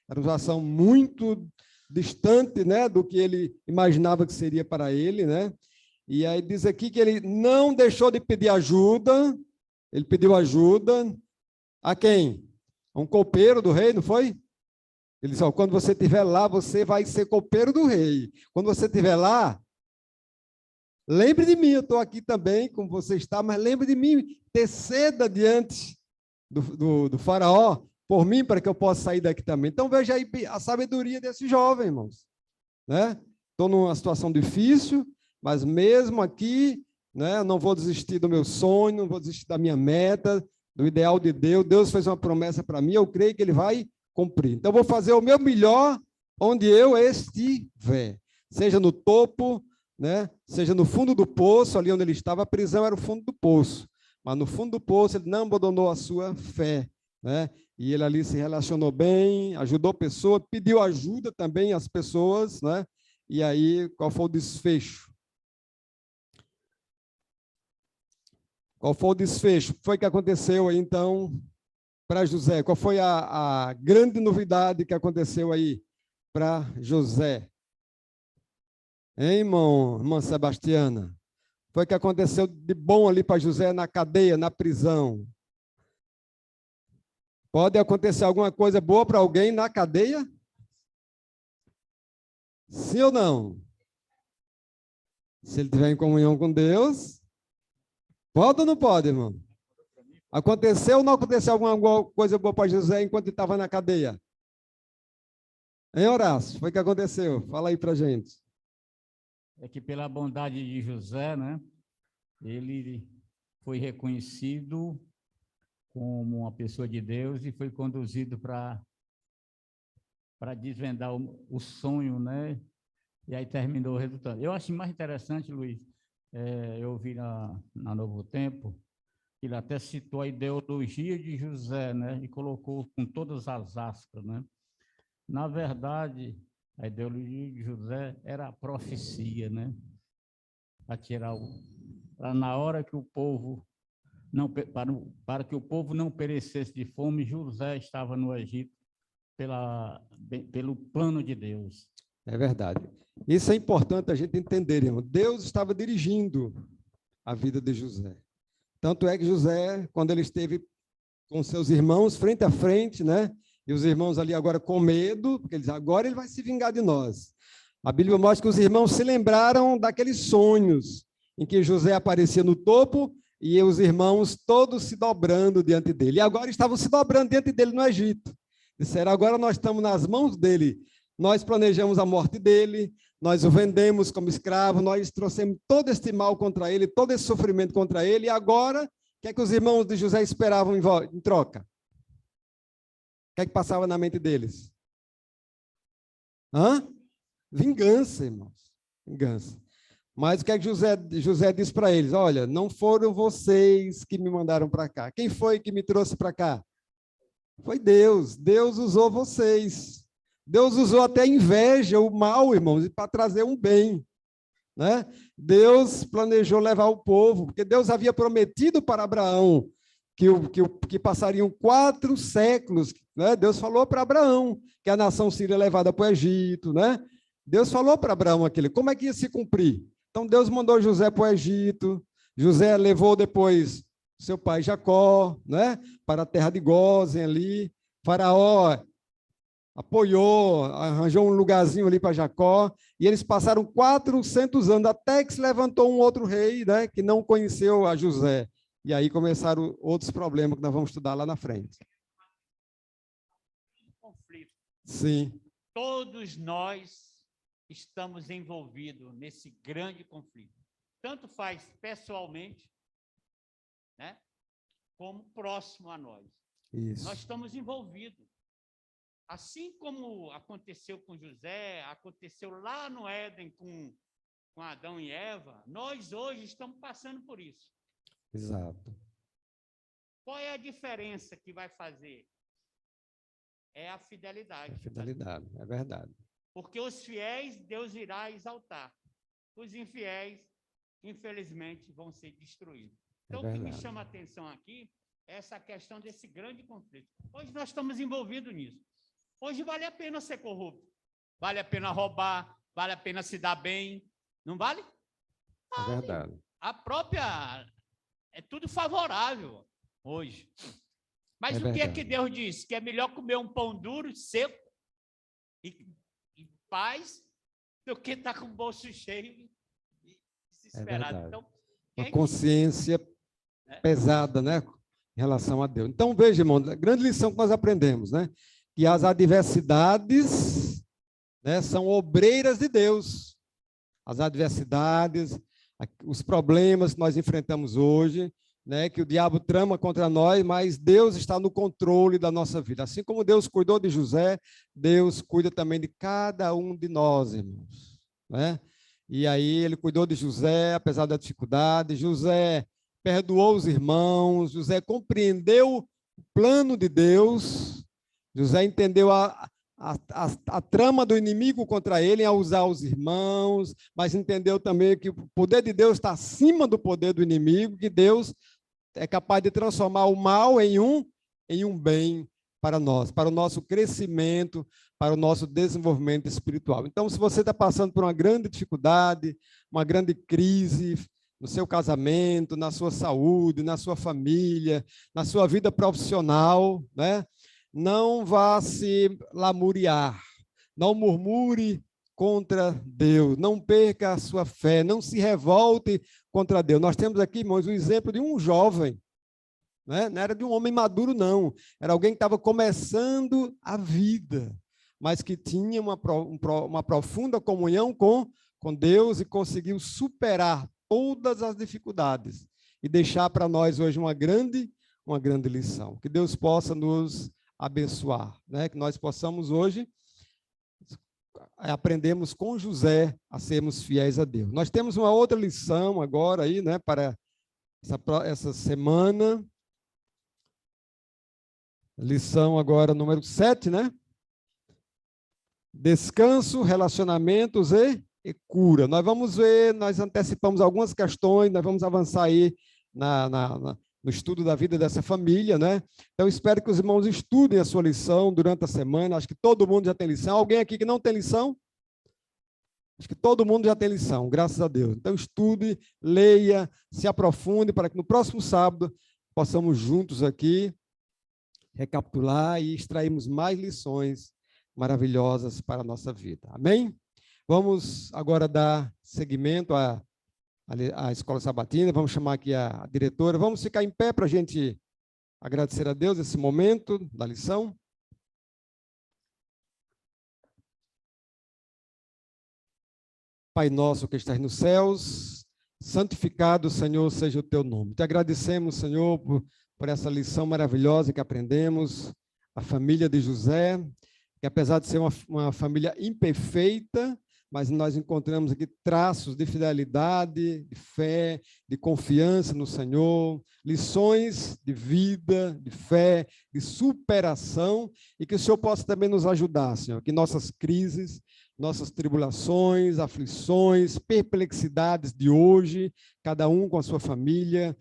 era uma situação muito distante, né, do que ele imaginava que seria para ele, né? E aí diz aqui que ele não deixou de pedir ajuda, ele pediu ajuda a quem? A um copeiro do rei, não foi? Ele disse, quando você estiver lá, você vai ser copeiro do rei. Quando você estiver lá, lembre de mim, eu estou aqui também, como você está, mas lembre de mim, interceda diante do faraó, por mim, para que eu possa sair daqui também. Então, veja aí a sabedoria desse jovem, irmãos, né? Estou numa situação difícil, mas mesmo aqui, né, eu não vou desistir do meu sonho, não vou desistir da minha meta, do ideal de Deus. Deus fez uma promessa para mim, eu creio que Ele vai cumprir. Então, vou fazer o meu melhor onde eu estiver, seja no topo, né, seja no fundo do poço, ali onde ele estava, a prisão era o fundo do poço, mas no fundo do poço ele não abandonou a sua fé, né? E ele ali se relacionou bem, ajudou pessoas, pediu ajuda também às pessoas, né? E aí, qual foi o desfecho? Qual foi o desfecho? O que foi que aconteceu aí, então, para José? Qual foi a grande novidade que aconteceu aí para José? Hein, irmã Sebastiana? Foi o que aconteceu de bom ali para José na cadeia, na prisão? Pode acontecer alguma coisa boa para alguém na cadeia? Sim ou não? Se ele estiver em comunhão com Deus, pode ou não pode, irmão? Aconteceu ou não aconteceu alguma coisa boa para José enquanto ele estava na cadeia? Hein, Horácio? Foi o que aconteceu? Fala aí para a gente. É que pela bondade de José, né, ele foi reconhecido como uma pessoa de Deus e foi conduzido para desvendar o sonho, né? E aí terminou o resultado. Eu acho mais interessante, Luiz, eu vi na Novo Tempo, ele até citou a ideologia de José, né? E colocou com todas as aspas, né? Na verdade, a ideologia de José era a profecia, né? Para na hora que o povo para que o povo não perecesse de fome, José estava no Egito pelo plano de Deus. É verdade. Isso é importante a gente entender, irmão. Deus estava dirigindo a vida de José. Tanto é que José, quando ele esteve com seus irmãos frente a frente, né? E os irmãos ali agora com medo, porque eles agora ele vai se vingar de nós. A Bíblia mostra que os irmãos se lembraram daqueles sonhos em que José aparecia no topo e os irmãos todos se dobrando diante dele. E agora estavam se dobrando diante dele no Egito. Disseram, agora nós estamos nas mãos dele. Nós planejamos a morte dele, nós o vendemos como escravo, nós trouxemos todo este mal contra ele, todo esse sofrimento contra ele, e agora, o que é que os irmãos de José esperavam em troca? O que é que passava na mente deles? Vingança, irmãos. Vingança. Mas o que é que José disse para eles? Olha, não foram vocês que me mandaram para cá. Quem foi que me trouxe para cá? Foi Deus. Deus usou vocês. Deus usou até a inveja, o mal, irmãos, para trazer um bem. Né? Deus planejou levar o povo, porque Deus havia prometido para Abraão que passariam 4 séculos. Né? Deus falou para Abraão que a nação seria levada para o Egito. Né? Deus falou para Abraão aquilo. Como é que ia se cumprir? Então, Deus mandou José para o Egito. José levou depois seu pai Jacó, né? Para a terra de Gósen ali. Faraó apoiou, arranjou um lugarzinho ali para Jacó, e eles passaram 400 anos, até que se levantou um outro rei, né, que não conheceu a José. E aí começaram outros problemas que nós vamos estudar lá na frente. Conflito. Sim. Todos nós estamos envolvidos nesse grande conflito. Tanto faz pessoalmente, né, como próximo a nós. Isso. Nós estamos envolvidos. Assim como aconteceu com José, aconteceu lá no Éden com Adão e Eva, nós hoje estamos passando por isso. Exato. Qual é a diferença que vai fazer? É a fidelidade. É fidelidade, é verdade. Porque os fiéis, Deus irá exaltar. Os infiéis, infelizmente, vão ser destruídos. Então, o que me chama a atenção aqui é essa questão desse grande conflito. Hoje nós estamos envolvidos nisso. Hoje vale a pena ser corrupto, vale a pena roubar, vale a pena se dar bem, não vale? É verdade. A própria... É tudo favorável hoje. Mas o que é que Deus diz? Que é melhor comer um pão duro, seco e paz, do que estar com o bolso cheio e desesperado. Então, uma consciência pesada, né, em relação a Deus. Então, veja, irmão, a grande lição que nós aprendemos, né? Que as adversidades, né, são obreiras de Deus. As adversidades, os problemas que nós enfrentamos hoje, né, que o diabo trama contra nós, mas Deus está no controle da nossa vida. Assim como Deus cuidou de José, Deus cuida também de cada um de nós, irmãos. Né? E aí ele cuidou de José, apesar da dificuldade. José perdoou os irmãos, José compreendeu o plano de Deus. José entendeu a trama do inimigo contra ele ao usar os irmãos, mas entendeu também que o poder de Deus está acima do poder do inimigo, que Deus é capaz de transformar o mal em um bem para nós, para o nosso crescimento, para o nosso desenvolvimento espiritual. Então, se você está passando por uma grande dificuldade, uma grande crise no seu casamento, na sua saúde, na sua família, na sua vida profissional, né? Não vá se lamuriar, não murmure contra Deus, não perca a sua fé, não se revolte contra Deus. Nós temos aqui, irmãos, o exemplo de um jovem, né? Não era de um homem maduro, não. Era alguém que estava começando a vida, mas que tinha uma profunda comunhão com Deus e conseguiu superar todas as dificuldades e deixar para nós hoje uma grande lição. Que Deus possa nos abençoar, né? Que nós possamos hoje aprendemos com José a sermos fiéis a Deus. Nós temos uma outra lição agora aí, né, para essa semana. Lição agora número 7, né? Descanso, relacionamentos e cura. Nós vamos ver, nós antecipamos algumas questões, nós vamos avançar aí no estudo da vida dessa família, né? Então, espero que os irmãos estudem a sua lição durante a semana. Acho que todo mundo já tem lição. Alguém aqui que não tem lição? Acho que todo mundo já tem lição, graças a Deus. Então, estude, leia, se aprofunde, para que no próximo sábado possamos juntos aqui recapitular e extrairmos mais lições maravilhosas para a nossa vida. Amém? Vamos agora dar seguimento à Escola Sabatina. Vamos chamar aqui a diretora. Vamos ficar em pé para a gente agradecer a Deus esse momento da lição. Pai nosso que estás nos céus, santificado, Senhor, seja o teu nome. Te agradecemos, Senhor, por essa lição maravilhosa que aprendemos, a família de José, que apesar de ser uma família imperfeita, mas nós encontramos aqui traços de fidelidade, de fé, de confiança no Senhor, lições de vida, de fé, de superação, e que o Senhor possa também nos ajudar, Senhor, que nossas crises, nossas tribulações, aflições, perplexidades de hoje, cada um com a sua família,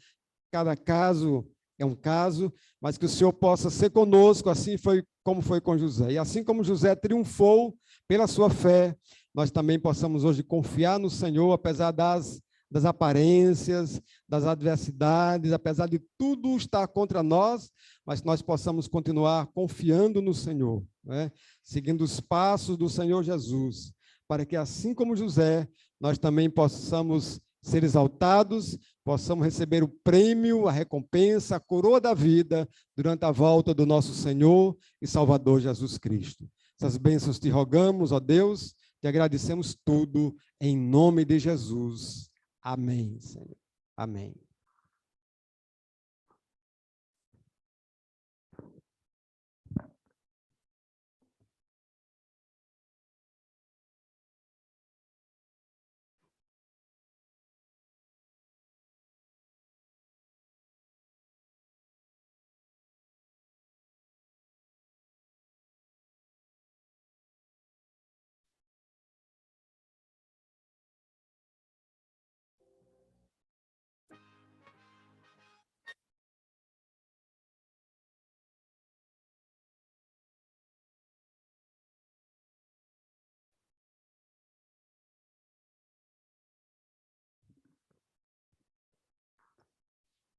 cada caso é um caso, mas que o Senhor possa ser conosco, assim foi como foi com José. E assim como José triunfou pela sua fé, nós também possamos hoje confiar no Senhor, apesar das aparências, das adversidades, apesar de tudo estar contra nós, mas nós possamos continuar confiando no Senhor, né? Seguindo os passos do Senhor Jesus, para que assim como José, nós também possamos ser exaltados, possamos receber o prêmio, a recompensa, a coroa da vida durante a volta do nosso Senhor e Salvador Jesus Cristo. Essas bênçãos te rogamos, ó Deus, te agradecemos tudo em nome de Jesus. Amém, Senhor. Amém.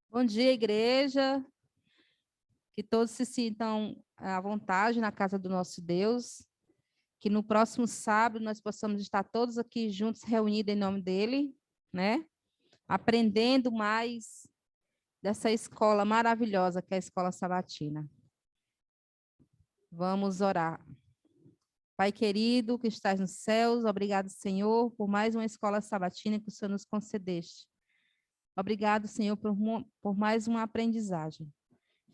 Bom dia, igreja. Que todos se sintam à vontade na casa do nosso Deus. Que no próximo sábado nós possamos estar todos aqui juntos, reunidos em nome dele, né? Aprendendo mais dessa escola maravilhosa que é a Escola Sabatina. Vamos orar. Pai querido, que estás nos céus, obrigado, Senhor, por mais uma escola sabatina que o Senhor nos concedeste. Obrigado, Senhor, por mais uma aprendizagem.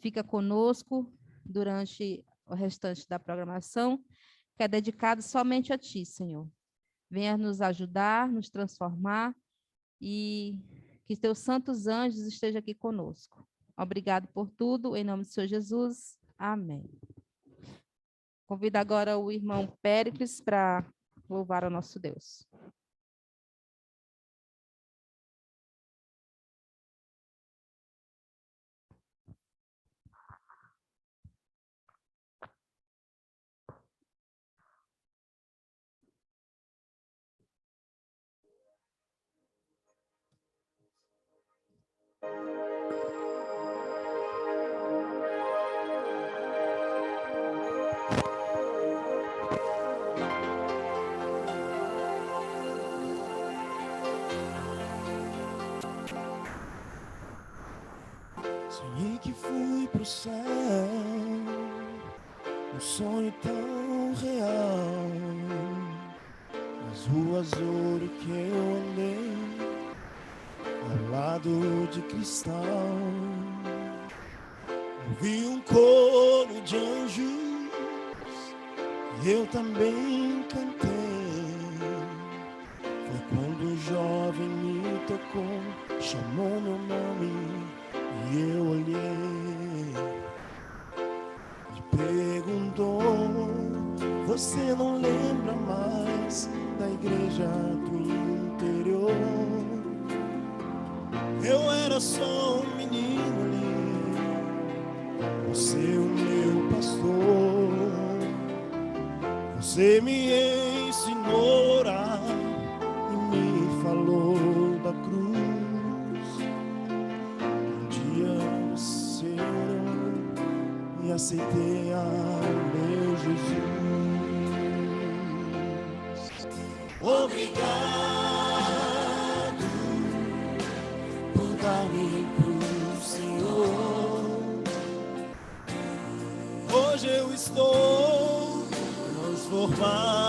Fica conosco durante o restante da programação, que é dedicado somente a Ti, Senhor. Venha nos ajudar, nos transformar e que Teus santos anjos estejam aqui conosco. Obrigado por tudo, em nome do Senhor Jesus. Amém. Convido agora o irmão Péricles para louvar ao nosso Deus. Sonhei que fui pro céu, um sonho tão real. Nas ruas ouro que eu andei, ao lado de cristal. Ouvi um coro de anjos, e eu também cantei. Foi quando um jovem me tocou, chamou meu nome. E eu olhei e perguntou: você não lembra mais da igreja do interior? Eu era só um menino ali, você o meu pastor. Você me ensinou a orar e me falou da cruz. E aceitei a meu Jesus. Obrigado por dar-me pro Senhor. Hoje eu estou transformado.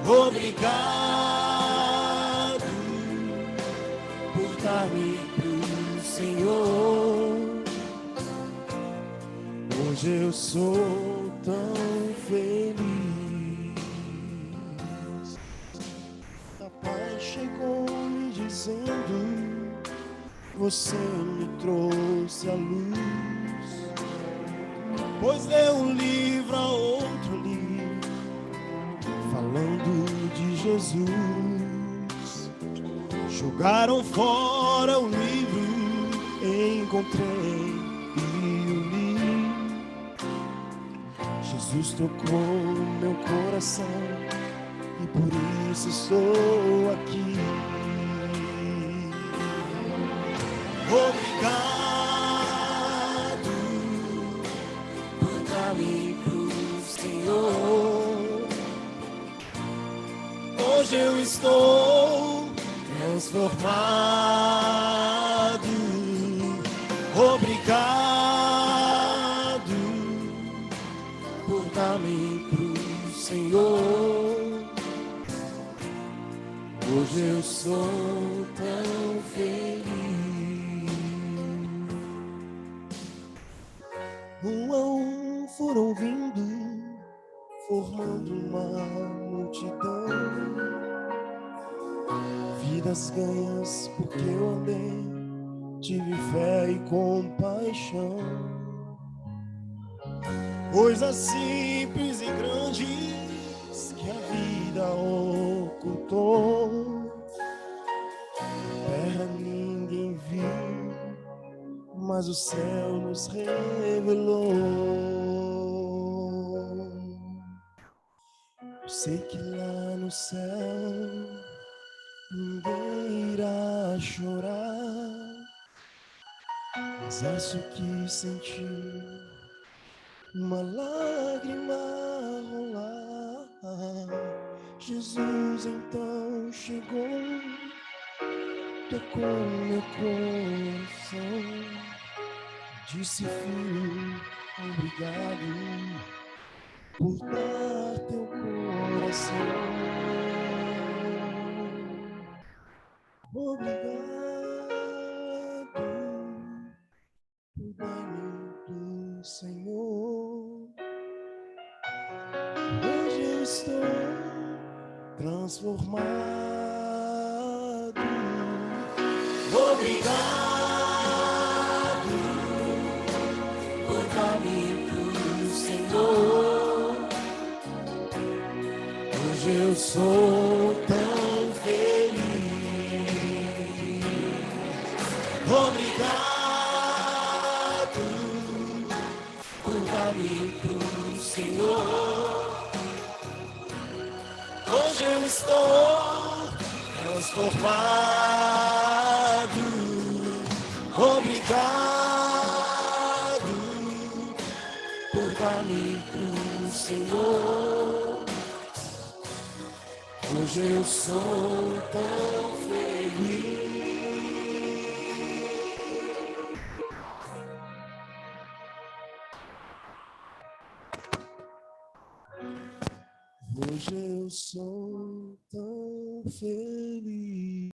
Obrigado por dar-me pro Senhor. Hoje eu sou tão feliz. A paz chegou me dizendo: você me trouxe a luz, pois deu um livro a outro ali, falando de Jesus. Jogaram fora o livro, encontrei e o li. Jesus tocou meu coração e por isso estou aqui. Obrigado por dar-me pro Senhor. Hoje eu estou transformado. Obrigado por dar-me pro Senhor. Hoje eu sou tão feliz. Um a um foram vindo, formando uma multidão. Vidas ganhas porque eu amei, tive fé e compaixão. Coisas simples e grandes que a vida ocultou. Terra ninguém viu, mas o céu nos revelou. Eu sei que lá no céu ninguém irá chorar, mas acho que senti uma lágrima rolar. Jesus então chegou, tocou meu coração, disse: filho, obrigado por dar teu coração. Obrigado por dar-me do Senhor. Hoje eu estou transformado. Obrigado por dar-me do Senhor. Hoje eu sou tão feliz. Obrigado por dar-me pro Senhor. Hoje eu estou transformado. Obrigado por dar-me pro Senhor. Hoje eu sou tão feliz. Hoje eu sou tão feliz.